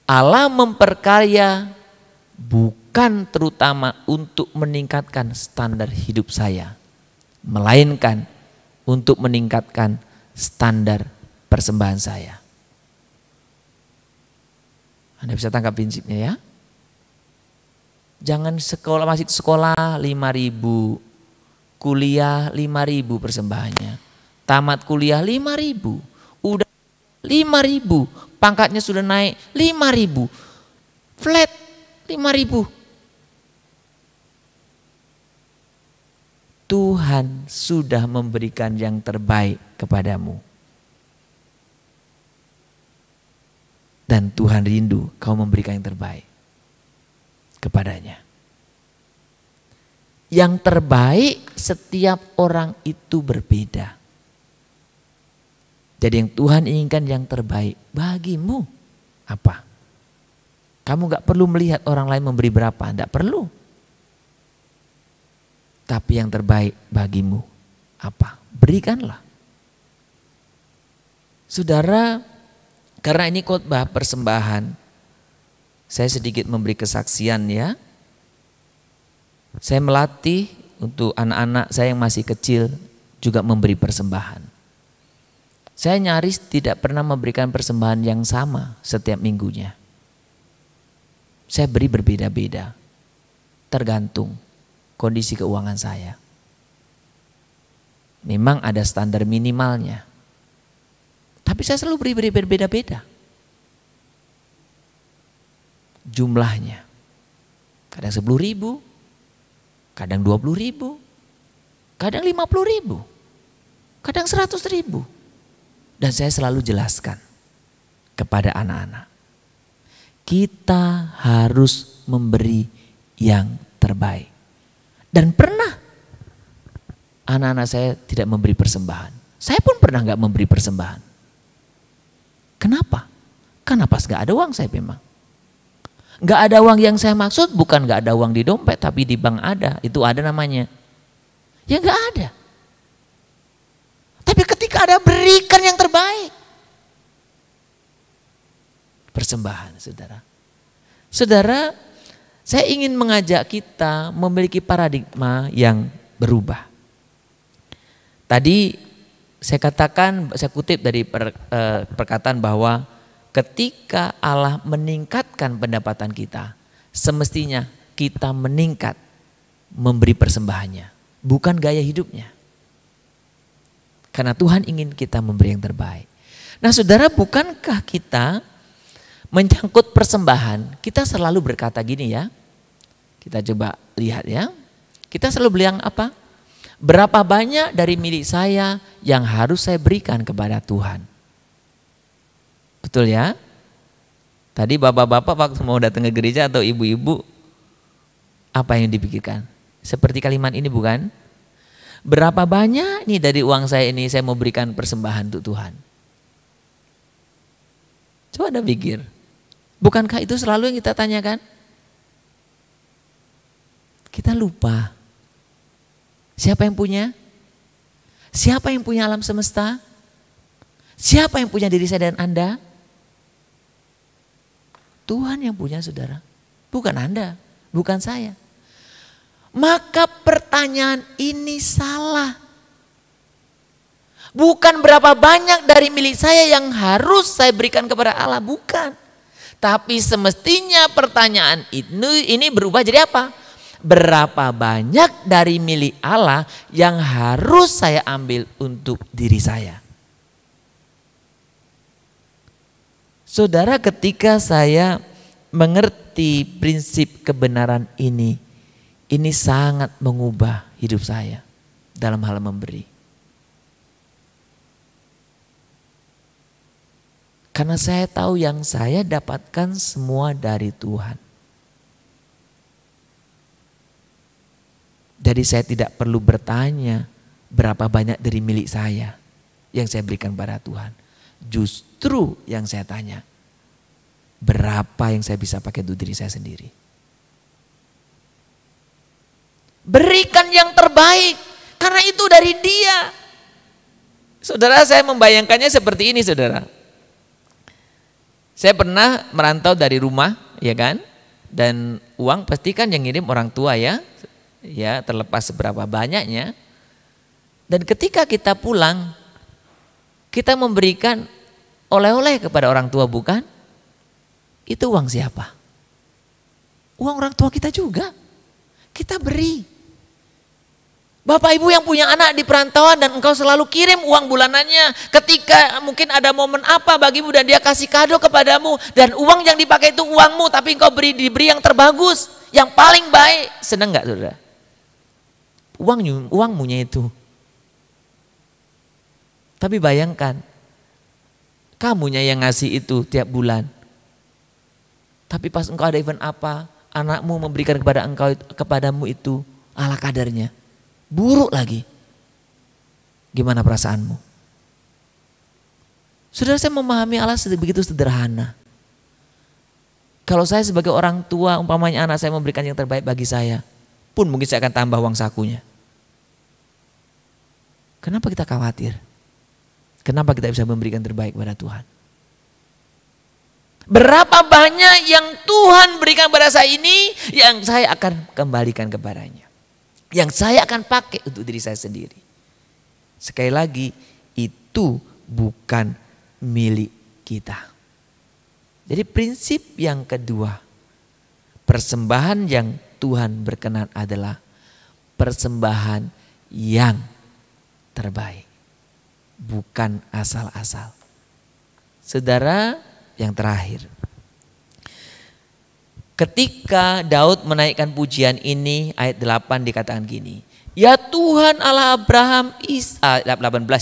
Allah memperkaya bukan terutama untuk meningkatkan standar hidup saya, melainkan untuk meningkatkan standar persembahan saya. Anda bisa tangkap prinsipnya ya. Jangan masih sekolah 5.000, kuliah 5.000 persembahannya. Tamat kuliah 5.000, udah 5.000, pangkatnya sudah naik 5.000, flat 5.000. Tuhan sudah memberikan yang terbaik kepadamu. Dan Tuhan rindu kau memberikan yang terbaik kepadanya. Yang terbaik setiap orang itu berbeda. Jadi yang Tuhan inginkan yang terbaik bagimu apa? Kamu gak perlu melihat orang lain memberi berapa, gak perlu. Tapi yang terbaik bagimu apa? Berikanlah. Saudara, karena ini khotbah persembahan, saya sedikit memberi kesaksian ya. Saya melatih untuk anak-anak saya yang masih kecil juga memberi persembahan. Saya nyaris tidak pernah memberikan persembahan yang sama setiap minggunya. Saya beri berbeda-beda, tergantung kondisi keuangan saya. Memang ada standar minimalnya. Tapi saya selalu beri berbeda-beda. Jumlahnya. Kadang 10.000, kadang 20.000, kadang 50.000, kadang 100.000. Dan saya selalu jelaskan kepada anak-anak. Kita harus memberi yang terbaik. Dan pernah anak-anak saya tidak memberi persembahan. Saya pun pernah gak memberi persembahan. Kenapa? Karena pas gak ada uang saya memang. Gak ada uang yang saya maksud bukan gak ada uang di dompet, tapi di bank ada. Itu ada namanya. Ya gak ada. Tapi ketika ada, berikan yang terbaik. Persembahan, saudara. Saudara, saya ingin mengajak kita memiliki paradigma yang berubah. Tadi saya katakan, saya kutip dari perkataan bahwa ketika Allah meningkatkan pendapatan kita, semestinya kita meningkat memberi persembahannya, bukan gaya hidupnya. Karena Tuhan ingin kita memberi yang terbaik. Nah saudara, bukankah kita menyangkut persembahan, kita selalu berkata gini ya. Kita coba lihat ya. Kita selalu bilang apa? Berapa banyak dari milik saya yang harus saya berikan kepada Tuhan? Betul ya? Tadi bapak-bapak waktu mau datang ke gereja atau ibu-ibu, apa yang dipikirkan? Seperti kalimat ini bukan? Berapa banyak nih dari uang saya ini saya mau berikan persembahan untuk Tuhan? Coba Anda pikir. Bukankah itu selalu yang kita tanyakan? Kita lupa. Siapa yang punya? Siapa yang punya alam semesta? Siapa yang punya diri saya dan Anda? Tuhan yang punya, saudara. Bukan Anda, bukan saya. Maka pertanyaan ini salah. Bukan berapa banyak dari milik saya yang harus saya berikan kepada Allah, bukan. Tapi semestinya pertanyaan ini berubah jadi apa? Berapa banyak dari milik Allah yang harus saya ambil untuk diri saya? Saudara, ketika saya mengerti prinsip kebenaran ini sangat mengubah hidup saya dalam hal memberi. Karena saya tahu yang saya dapatkan semua dari Tuhan. Jadi saya tidak perlu bertanya berapa banyak dari milik saya yang saya berikan pada Tuhan. Justru yang saya tanya, berapa yang saya bisa pakai untuk diri saya sendiri. Berikan yang terbaik, karena itu dari Dia. Saudara, saya membayangkannya seperti ini, saudara. Saya pernah merantau dari rumah, ya kan? Dan uang pasti kan yang ngirim orang tua ya. Ya, terlepas seberapa banyaknya. Dan ketika kita pulang, kita memberikan oleh-oleh kepada orang tua, bukan? Itu uang siapa? Uang orang tua kita juga. Kita beri. Bapak ibu yang punya anak di perantauan dan engkau selalu kirim uang bulanannya. Ketika mungkin ada momen apa bagimu dan dia kasih kado kepadamu. Dan uang yang dipakai itu uangmu, tapi engkau diberi yang terbagus. Yang paling baik. Senang gak, saudara? Uangmunya itu. Tapi bayangkan, kamunya yang ngasih itu tiap bulan. Tapi pas engkau ada event apa, anakmu memberikan kepadamu itu ala kadarnya. Buruk lagi. Gimana perasaanmu? Saudara, saya memahami Allah begitu sederhana. Kalau saya sebagai orang tua, umpamanya anak saya memberikan yang terbaik bagi saya, pun mungkin saya akan tambah uang sakunya. Kenapa kita khawatir? Kenapa kita bisa memberikan terbaik pada Tuhan? Berapa banyak yang Tuhan berikan pada saya ini yang saya akan kembalikan kepadanya. Yang saya akan pakai untuk diri saya sendiri. Sekali lagi, itu bukan milik kita. Jadi prinsip yang kedua, persembahan yang Tuhan berkenan adalah persembahan yang terbaik, bukan asal-asal. Saudara, yang terakhir, ketika Daud menaikkan pujian ini, ayat 8 dikatakan gini, ya Tuhan Allah Abraham, 18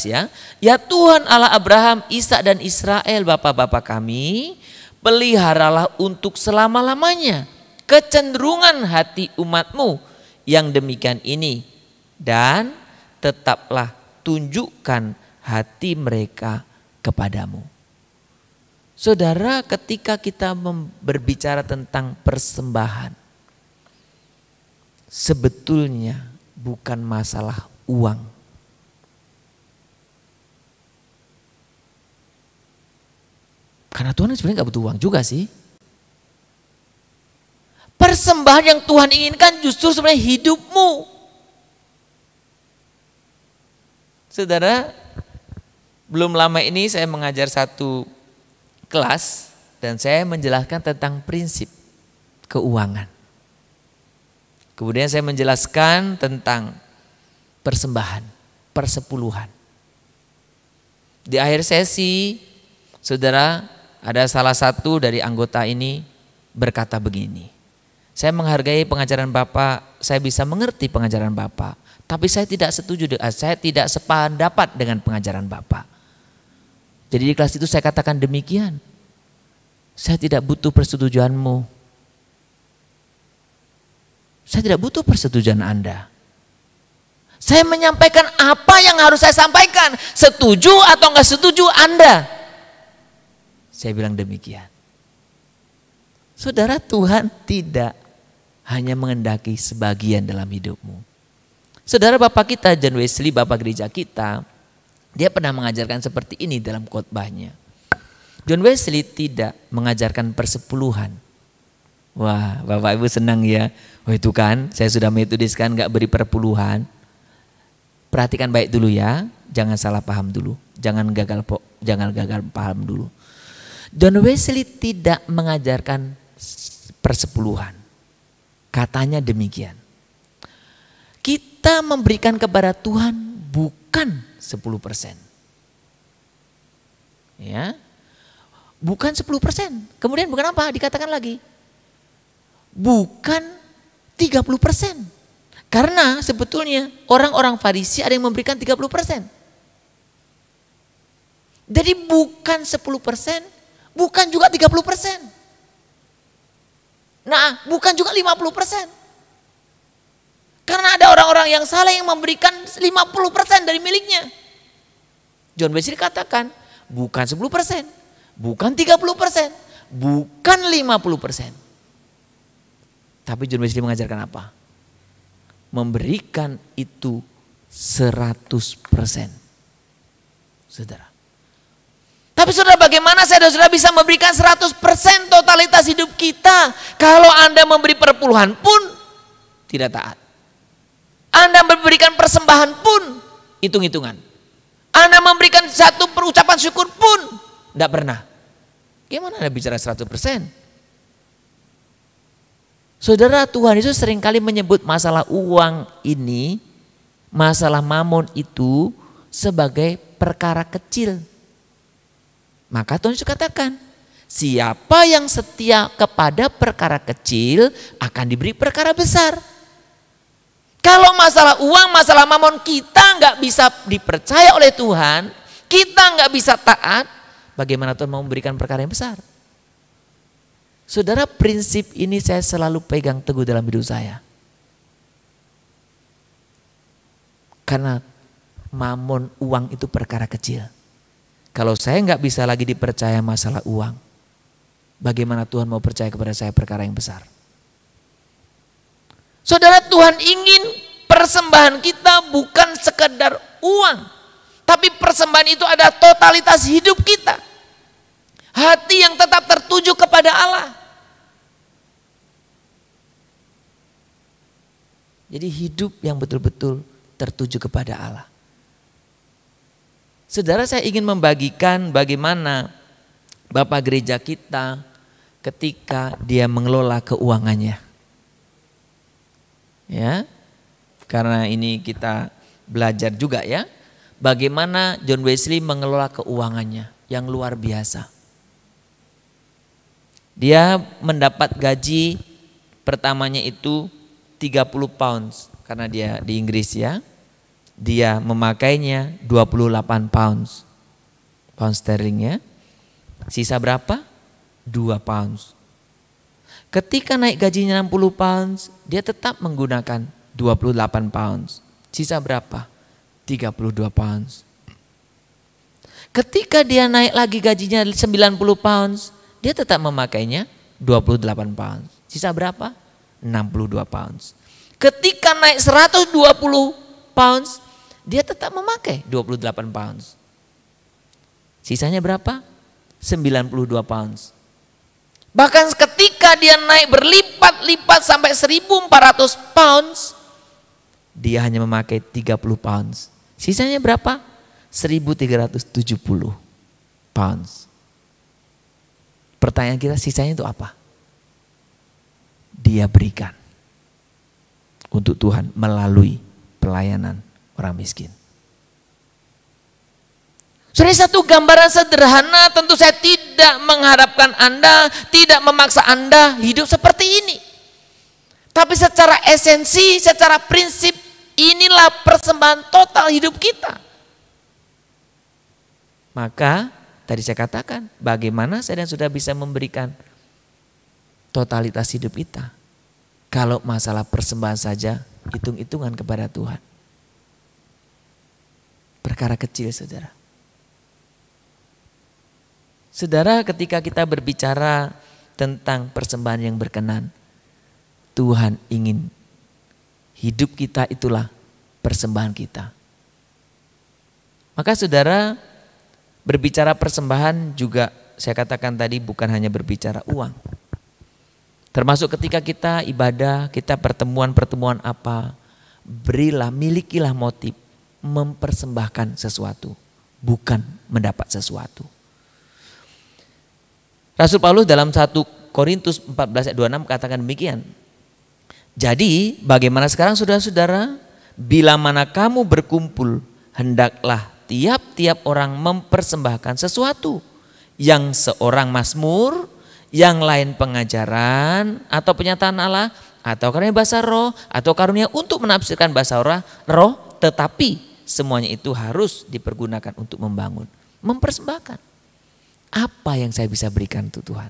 ya, ya Tuhan Allah Abraham, Ishak dan Israel bapa-bapa kami, peliharalah untuk selama-lamanya kecenderungan hati umatmu yang demikian ini, dan tetaplah tunjukkan hati mereka kepadamu. Saudara, ketika kita berbicara tentang persembahan, sebetulnya bukan masalah uang. Karena Tuhan sebenarnya gak butuh uang juga sih. Persembahan yang Tuhan inginkan justru sebenarnya hidupmu. Saudara, belum lama ini saya mengajar satu kelas dan saya menjelaskan tentang prinsip keuangan. Kemudian saya menjelaskan tentang persembahan, persepuluhan. Di akhir sesi, saudara, ada salah satu dari anggota ini berkata begini, saya menghargai pengajaran Bapak, saya bisa mengerti pengajaran Bapak. Tapi saya tidak setuju, saya tidak sependapat dengan pengajaran Bapak. Jadi di kelas itu saya katakan demikian. Saya tidak butuh persetujuanmu. Saya tidak butuh persetujuan Anda. Saya menyampaikan apa yang harus saya sampaikan. Setuju atau enggak setuju Anda. Saya bilang demikian. Saudara, Tuhan tidak hanya mengendaki sebagian dalam hidupmu. Saudara, Bapak kita John Wesley, Bapak gereja kita, dia pernah mengajarkan seperti ini dalam khotbahnya. John Wesley tidak mengajarkan persepuluhan. Wah, Bapak Ibu senang ya. Oh itu kan, saya sudah metodiskan gak beri perpuluhan. Perhatikan baik dulu ya, jangan salah paham dulu. Jangan gagal paham dulu. John Wesley tidak mengajarkan persepuluhan. Katanya demikian. kita memberikan kepada Tuhan bukan 10%. Ya. Bukan 10%. Kemudian bukan apa? Dikatakan lagi. Bukan 30%. Karena sebetulnya orang-orang Farisi ada yang memberikan 30%. Jadi bukan 10%, bukan juga 30%. Nah, bukan juga 50%. Karena ada orang-orang yang salah yang memberikan 50% dari miliknya. John Wesley katakan, bukan 10%, bukan 30%, bukan 50%. Tapi John Wesley mengajarkan apa? Memberikan itu 100%. Saudara. Tapi saudara, bagaimana saya dan saudara bisa memberikan 100% totalitas hidup kita kalau Anda memberi perpuluhan pun tidak taat. Anda memberikan persembahan pun hitung-hitungan. Anda memberikan satu perucapan syukur pun tidak pernah. Gimana Anda bicara 100%? Saudara, Tuhan Yesus seringkali menyebut masalah uang ini, masalah mamon itu sebagai perkara kecil. Maka Tuhan Yesus katakan, siapa yang setia kepada perkara kecil akan diberi perkara besar. Kalau masalah uang, masalah mamon kita nggak bisa dipercaya oleh Tuhan, kita nggak bisa taat, bagaimana Tuhan mau memberikan perkara yang besar? Saudara, prinsip ini saya selalu pegang teguh dalam hidup saya. Karena mamon uang itu perkara kecil. Kalau saya nggak bisa lagi dipercaya masalah uang, bagaimana Tuhan mau percaya kepada saya perkara yang besar? Saudara, Tuhan ingin persembahan kita bukan sekedar uang, tapi persembahan itu ada totalitas hidup kita. Hati yang tetap tertuju kepada Allah. Jadi hidup yang betul-betul tertuju kepada Allah. Saudara, saya ingin membagikan bagaimana Bapak gereja kita ketika dia mengelola keuangannya. Ya, karena ini kita belajar juga ya, bagaimana John Wesley mengelola keuangannya yang luar biasa. Dia mendapat gaji pertamanya itu 30 pounds karena dia di Inggris ya. Dia memakainya 28 pounds sterling ya. Sisa berapa? 2 pounds. Ketika naik gajinya 60 pounds, dia tetap menggunakan 28 pounds. Sisa berapa? 32 pounds. Ketika dia naik lagi gajinya 90 pounds, dia tetap memakainya 28 pounds. Sisa berapa? 62 pounds. Ketika naik 120 pounds, dia tetap memakai 28 pounds. Sisanya berapa? 92 pounds. Bahkan ketika dia naik berlipat-lipat sampai 1.400 pounds, dia hanya memakai 30 pounds. Sisanya berapa? 1.370 pounds. Pertanyaan kita, sisanya itu apa? Dia berikan untuk Tuhan melalui pelayanan orang miskin. Saudara, satu gambaran sederhana, tentu saya tidak mengharapkan Anda, tidak memaksa Anda hidup seperti ini. Tapi secara esensi, secara prinsip, inilah persembahan total hidup kita. Maka tadi saya katakan, bagaimana saya dan saudara bisa memberikan totalitas hidup kita. Kalau masalah persembahan saja, hitung-hitungan kepada Tuhan. Perkara kecil, saudara. Saudara, ketika kita berbicara tentang persembahan yang berkenan, Tuhan ingin hidup kita itulah persembahan kita. Maka saudara, berbicara persembahan juga saya katakan tadi bukan hanya berbicara uang. Termasuk ketika kita ibadah, kita pertemuan-pertemuan apa, berilah, milikilah motif mempersembahkan sesuatu, bukan mendapat sesuatu. Rasul Paulus dalam 1 Korintus 14 ayat 26 katakan demikian. Jadi bagaimana sekarang saudara-saudara? bila mana kamu berkumpul, hendaklah tiap-tiap orang mempersembahkan sesuatu. Yang seorang mazmur, yang lain pengajaran atau penyataan Allah, atau karunia bahasa roh, atau karunia untuk menafsirkan bahasa roh, tetapi semuanya itu harus dipergunakan untuk membangun, mempersembahkan. Apa yang saya bisa berikan untuk Tuhan?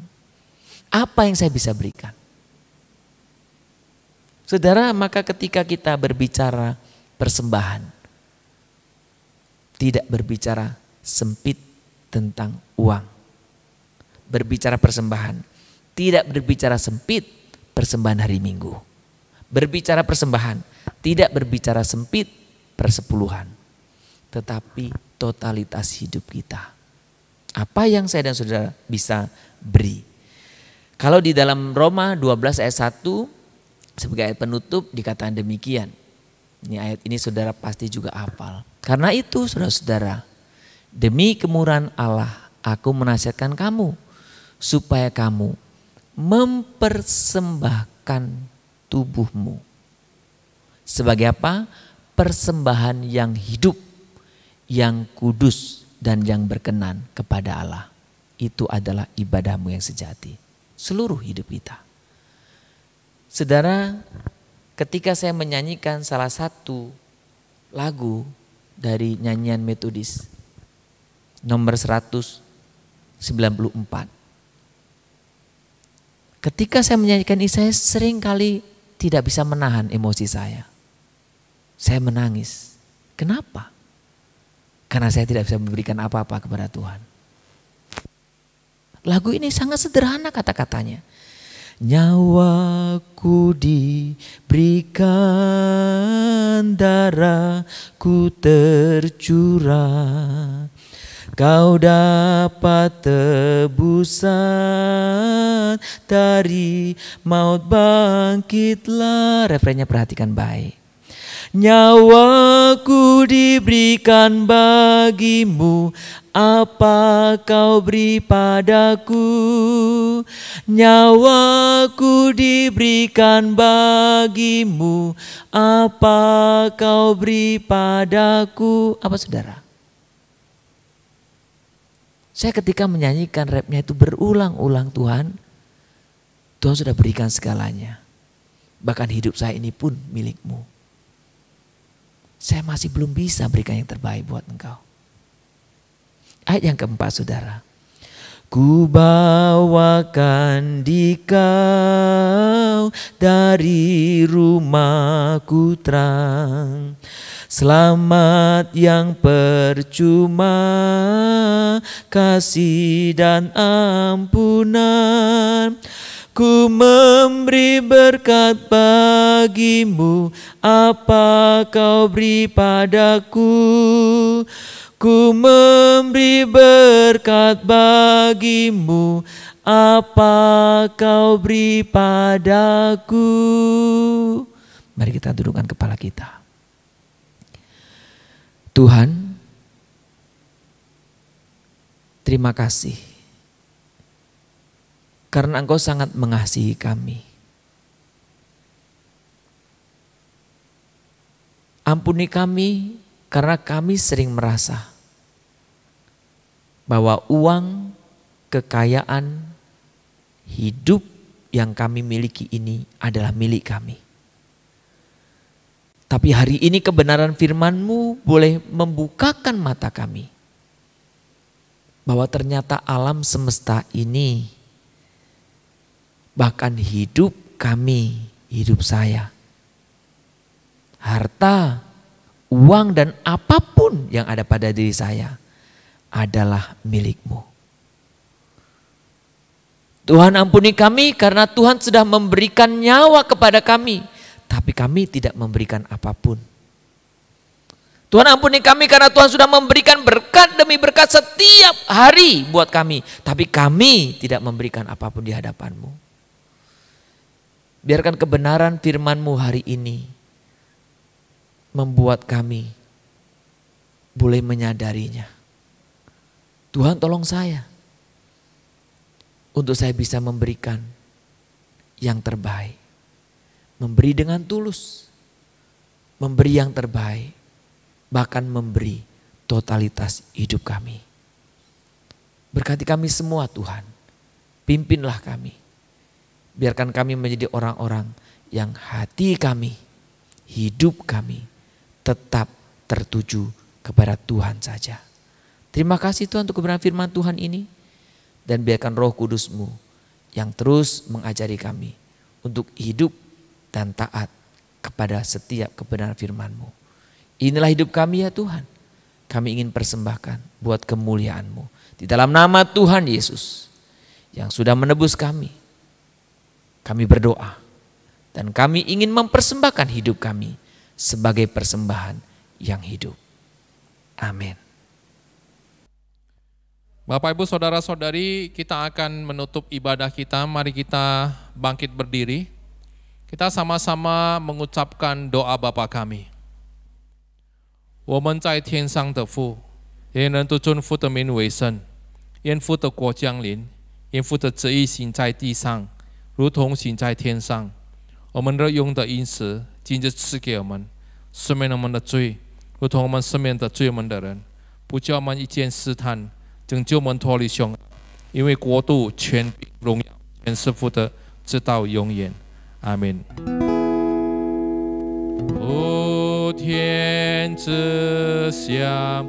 Apa yang saya bisa berikan? Saudara, maka ketika kita berbicara persembahan, tidak berbicara sempit tentang uang. Berbicara persembahan, tidak berbicara sempit persembahan hari Minggu. Berbicara persembahan, tidak berbicara sempit persepuluhan, tetapi totalitas hidup kita. Apa yang saya dan saudara bisa beri. Kalau di dalam Roma 12 ayat 1 sebagai ayat penutup dikatakan demikian. Ini ayat ini saudara pasti juga hafal. Karena itu saudara-saudara, demi kemurahan Allah aku menasihatkan kamu supaya kamu mempersembahkan tubuhmu. Sebagai apa? Persembahan yang hidup, yang kudus dan yang berkenan kepada Allah. Itu adalah ibadahmu yang sejati. Seluruh hidup kita. Saudara, ketika saya menyanyikan salah satu lagu dari nyanyian Metodis nomor 194. Ketika saya menyanyikan ini, saya sering kali tidak bisa menahan emosi saya. Saya menangis. Kenapa? Karena saya tidak bisa memberikan apa-apa kepada Tuhan. Lagu ini sangat sederhana kata-katanya. Nyawaku diberikan, darahku tercurah, kau dapat tebusan, dari maut bangkitlah. Refrennya perhatikan baik. Nyawaku diberikan bagimu, apa kau beri padaku? Nyawaku diberikan bagimu, apa kau beri padaku? Apa saudara? Saya ketika menyanyikan rapnya itu berulang-ulang, Tuhan sudah berikan segalanya. Bahkan hidup saya ini pun milikmu. Saya masih belum bisa berikan yang terbaik buat engkau. Ayat yang keempat saudara. Ku bawakan dikau dari rumahku terang, selamat yang percuma, kasih dan ampunan. Ku memberi berkat bagimu, apa kau beri padaku? Ku memberi berkat bagimu, apa kau beri padaku? Mari kita dudukkan kepala kita. Tuhan, terima kasih. Karena Engkau sangat mengasihi kami. Ampuni kami karena kami sering merasa bahwa uang, kekayaan, hidup yang kami miliki ini adalah milik kami. Tapi hari ini kebenaran firman-Mu boleh membukakan mata kami. Bahwa ternyata alam semesta ini, bahkan hidup kami, hidup saya, harta, uang dan apapun yang ada pada diri saya adalah milik-Mu. Tuhan ampuni kami karena Tuhan sudah memberikan nyawa kepada kami, tapi kami tidak memberikan apapun. Tuhan ampuni kami karena Tuhan sudah memberikan berkat demi berkat setiap hari buat kami, tapi kami tidak memberikan apapun di hadapan-Mu. Biarkan kebenaran firman-Mu hari ini membuat kami boleh menyadarinya. Tuhan tolong saya untuk saya bisa memberikan yang terbaik. Memberi dengan tulus. memberi yang terbaik, bahkan memberi totalitas hidup kami. Berkati kami semua Tuhan, pimpinlah kami. Biarkan kami menjadi orang-orang yang hati kami, hidup kami tetap tertuju kepada Tuhan saja. Terima kasih Tuhan untuk kebenaran firman Tuhan ini. Dan biarkan Roh Kudus-Mu yang terus mengajari kami untuk hidup dan taat kepada setiap kebenaran firman-Mu. Inilah hidup kami ya Tuhan. Kami ingin persembahkan buat kemuliaan-Mu. Di dalam nama Tuhan Yesus yang sudah menebus kami. Kami berdoa dan kami ingin mempersembahkan hidup kami sebagai persembahan yang hidup. Amin. Bapak Ibu Saudara-saudari, kita akan menutup ibadah kita. Mari kita bangkit berdiri. Kita sama-sama mengucapkan doa Bapa kami. 我们在天上的父，愿人都尊父的名为圣，愿父的国降临，愿父的旨意行在地上，如同行在天上。我们日用的饮食，今日赐给我们，赦免我们的罪，如同我们赦免的罪我们的人，不叫我们一见试探。拯救我们脱离凶恶，因为国度、权柄、荣耀，全是父的，直到永远。阿门。普天之下，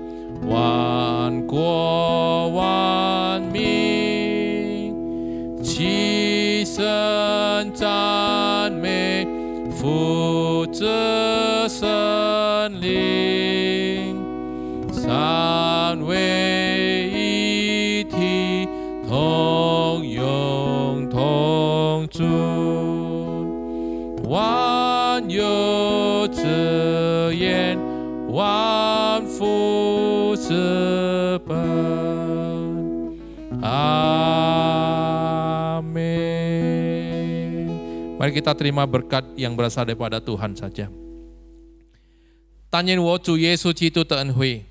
万国万民，齐声赞美父子圣灵，三位一体，同用同尊，万有之源，万福之本。Amin. Mari kita terima berkat yang berasal daripada Tuhan saja. 但愿我主耶稣基督的恩惠，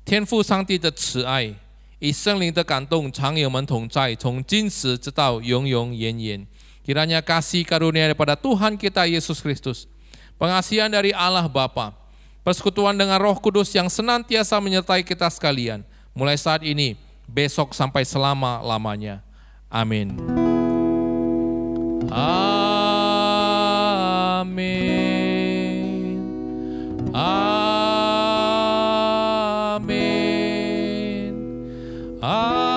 天父上帝的慈爱，以圣灵的感动，常与我们同在，从今时直到永永远远。Kiranya kasih karunia daripada Tuhan kita Yesus Kristus, pengasihan dari Allah Bapa, persekutuan dengan Roh Kudus yang senantiasa menyertai kita sekalian, mulai saat ini, besok sampai selama-lamanya. Amin. Amin. Amin. Amin.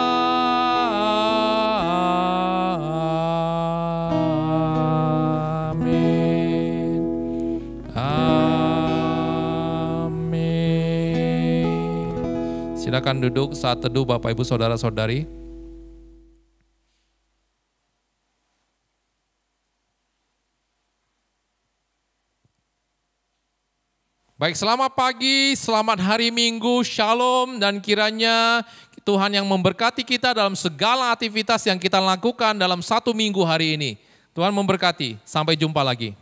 Amin. Silakan duduk saat teduh Bapak Ibu Saudara-saudari. Baik, selamat pagi, selamat hari Minggu, shalom, dan kiranya Tuhan yang memberkati kita dalam segala aktivitas yang kita lakukan dalam satu minggu hari ini. Tuhan memberkati, sampai jumpa lagi.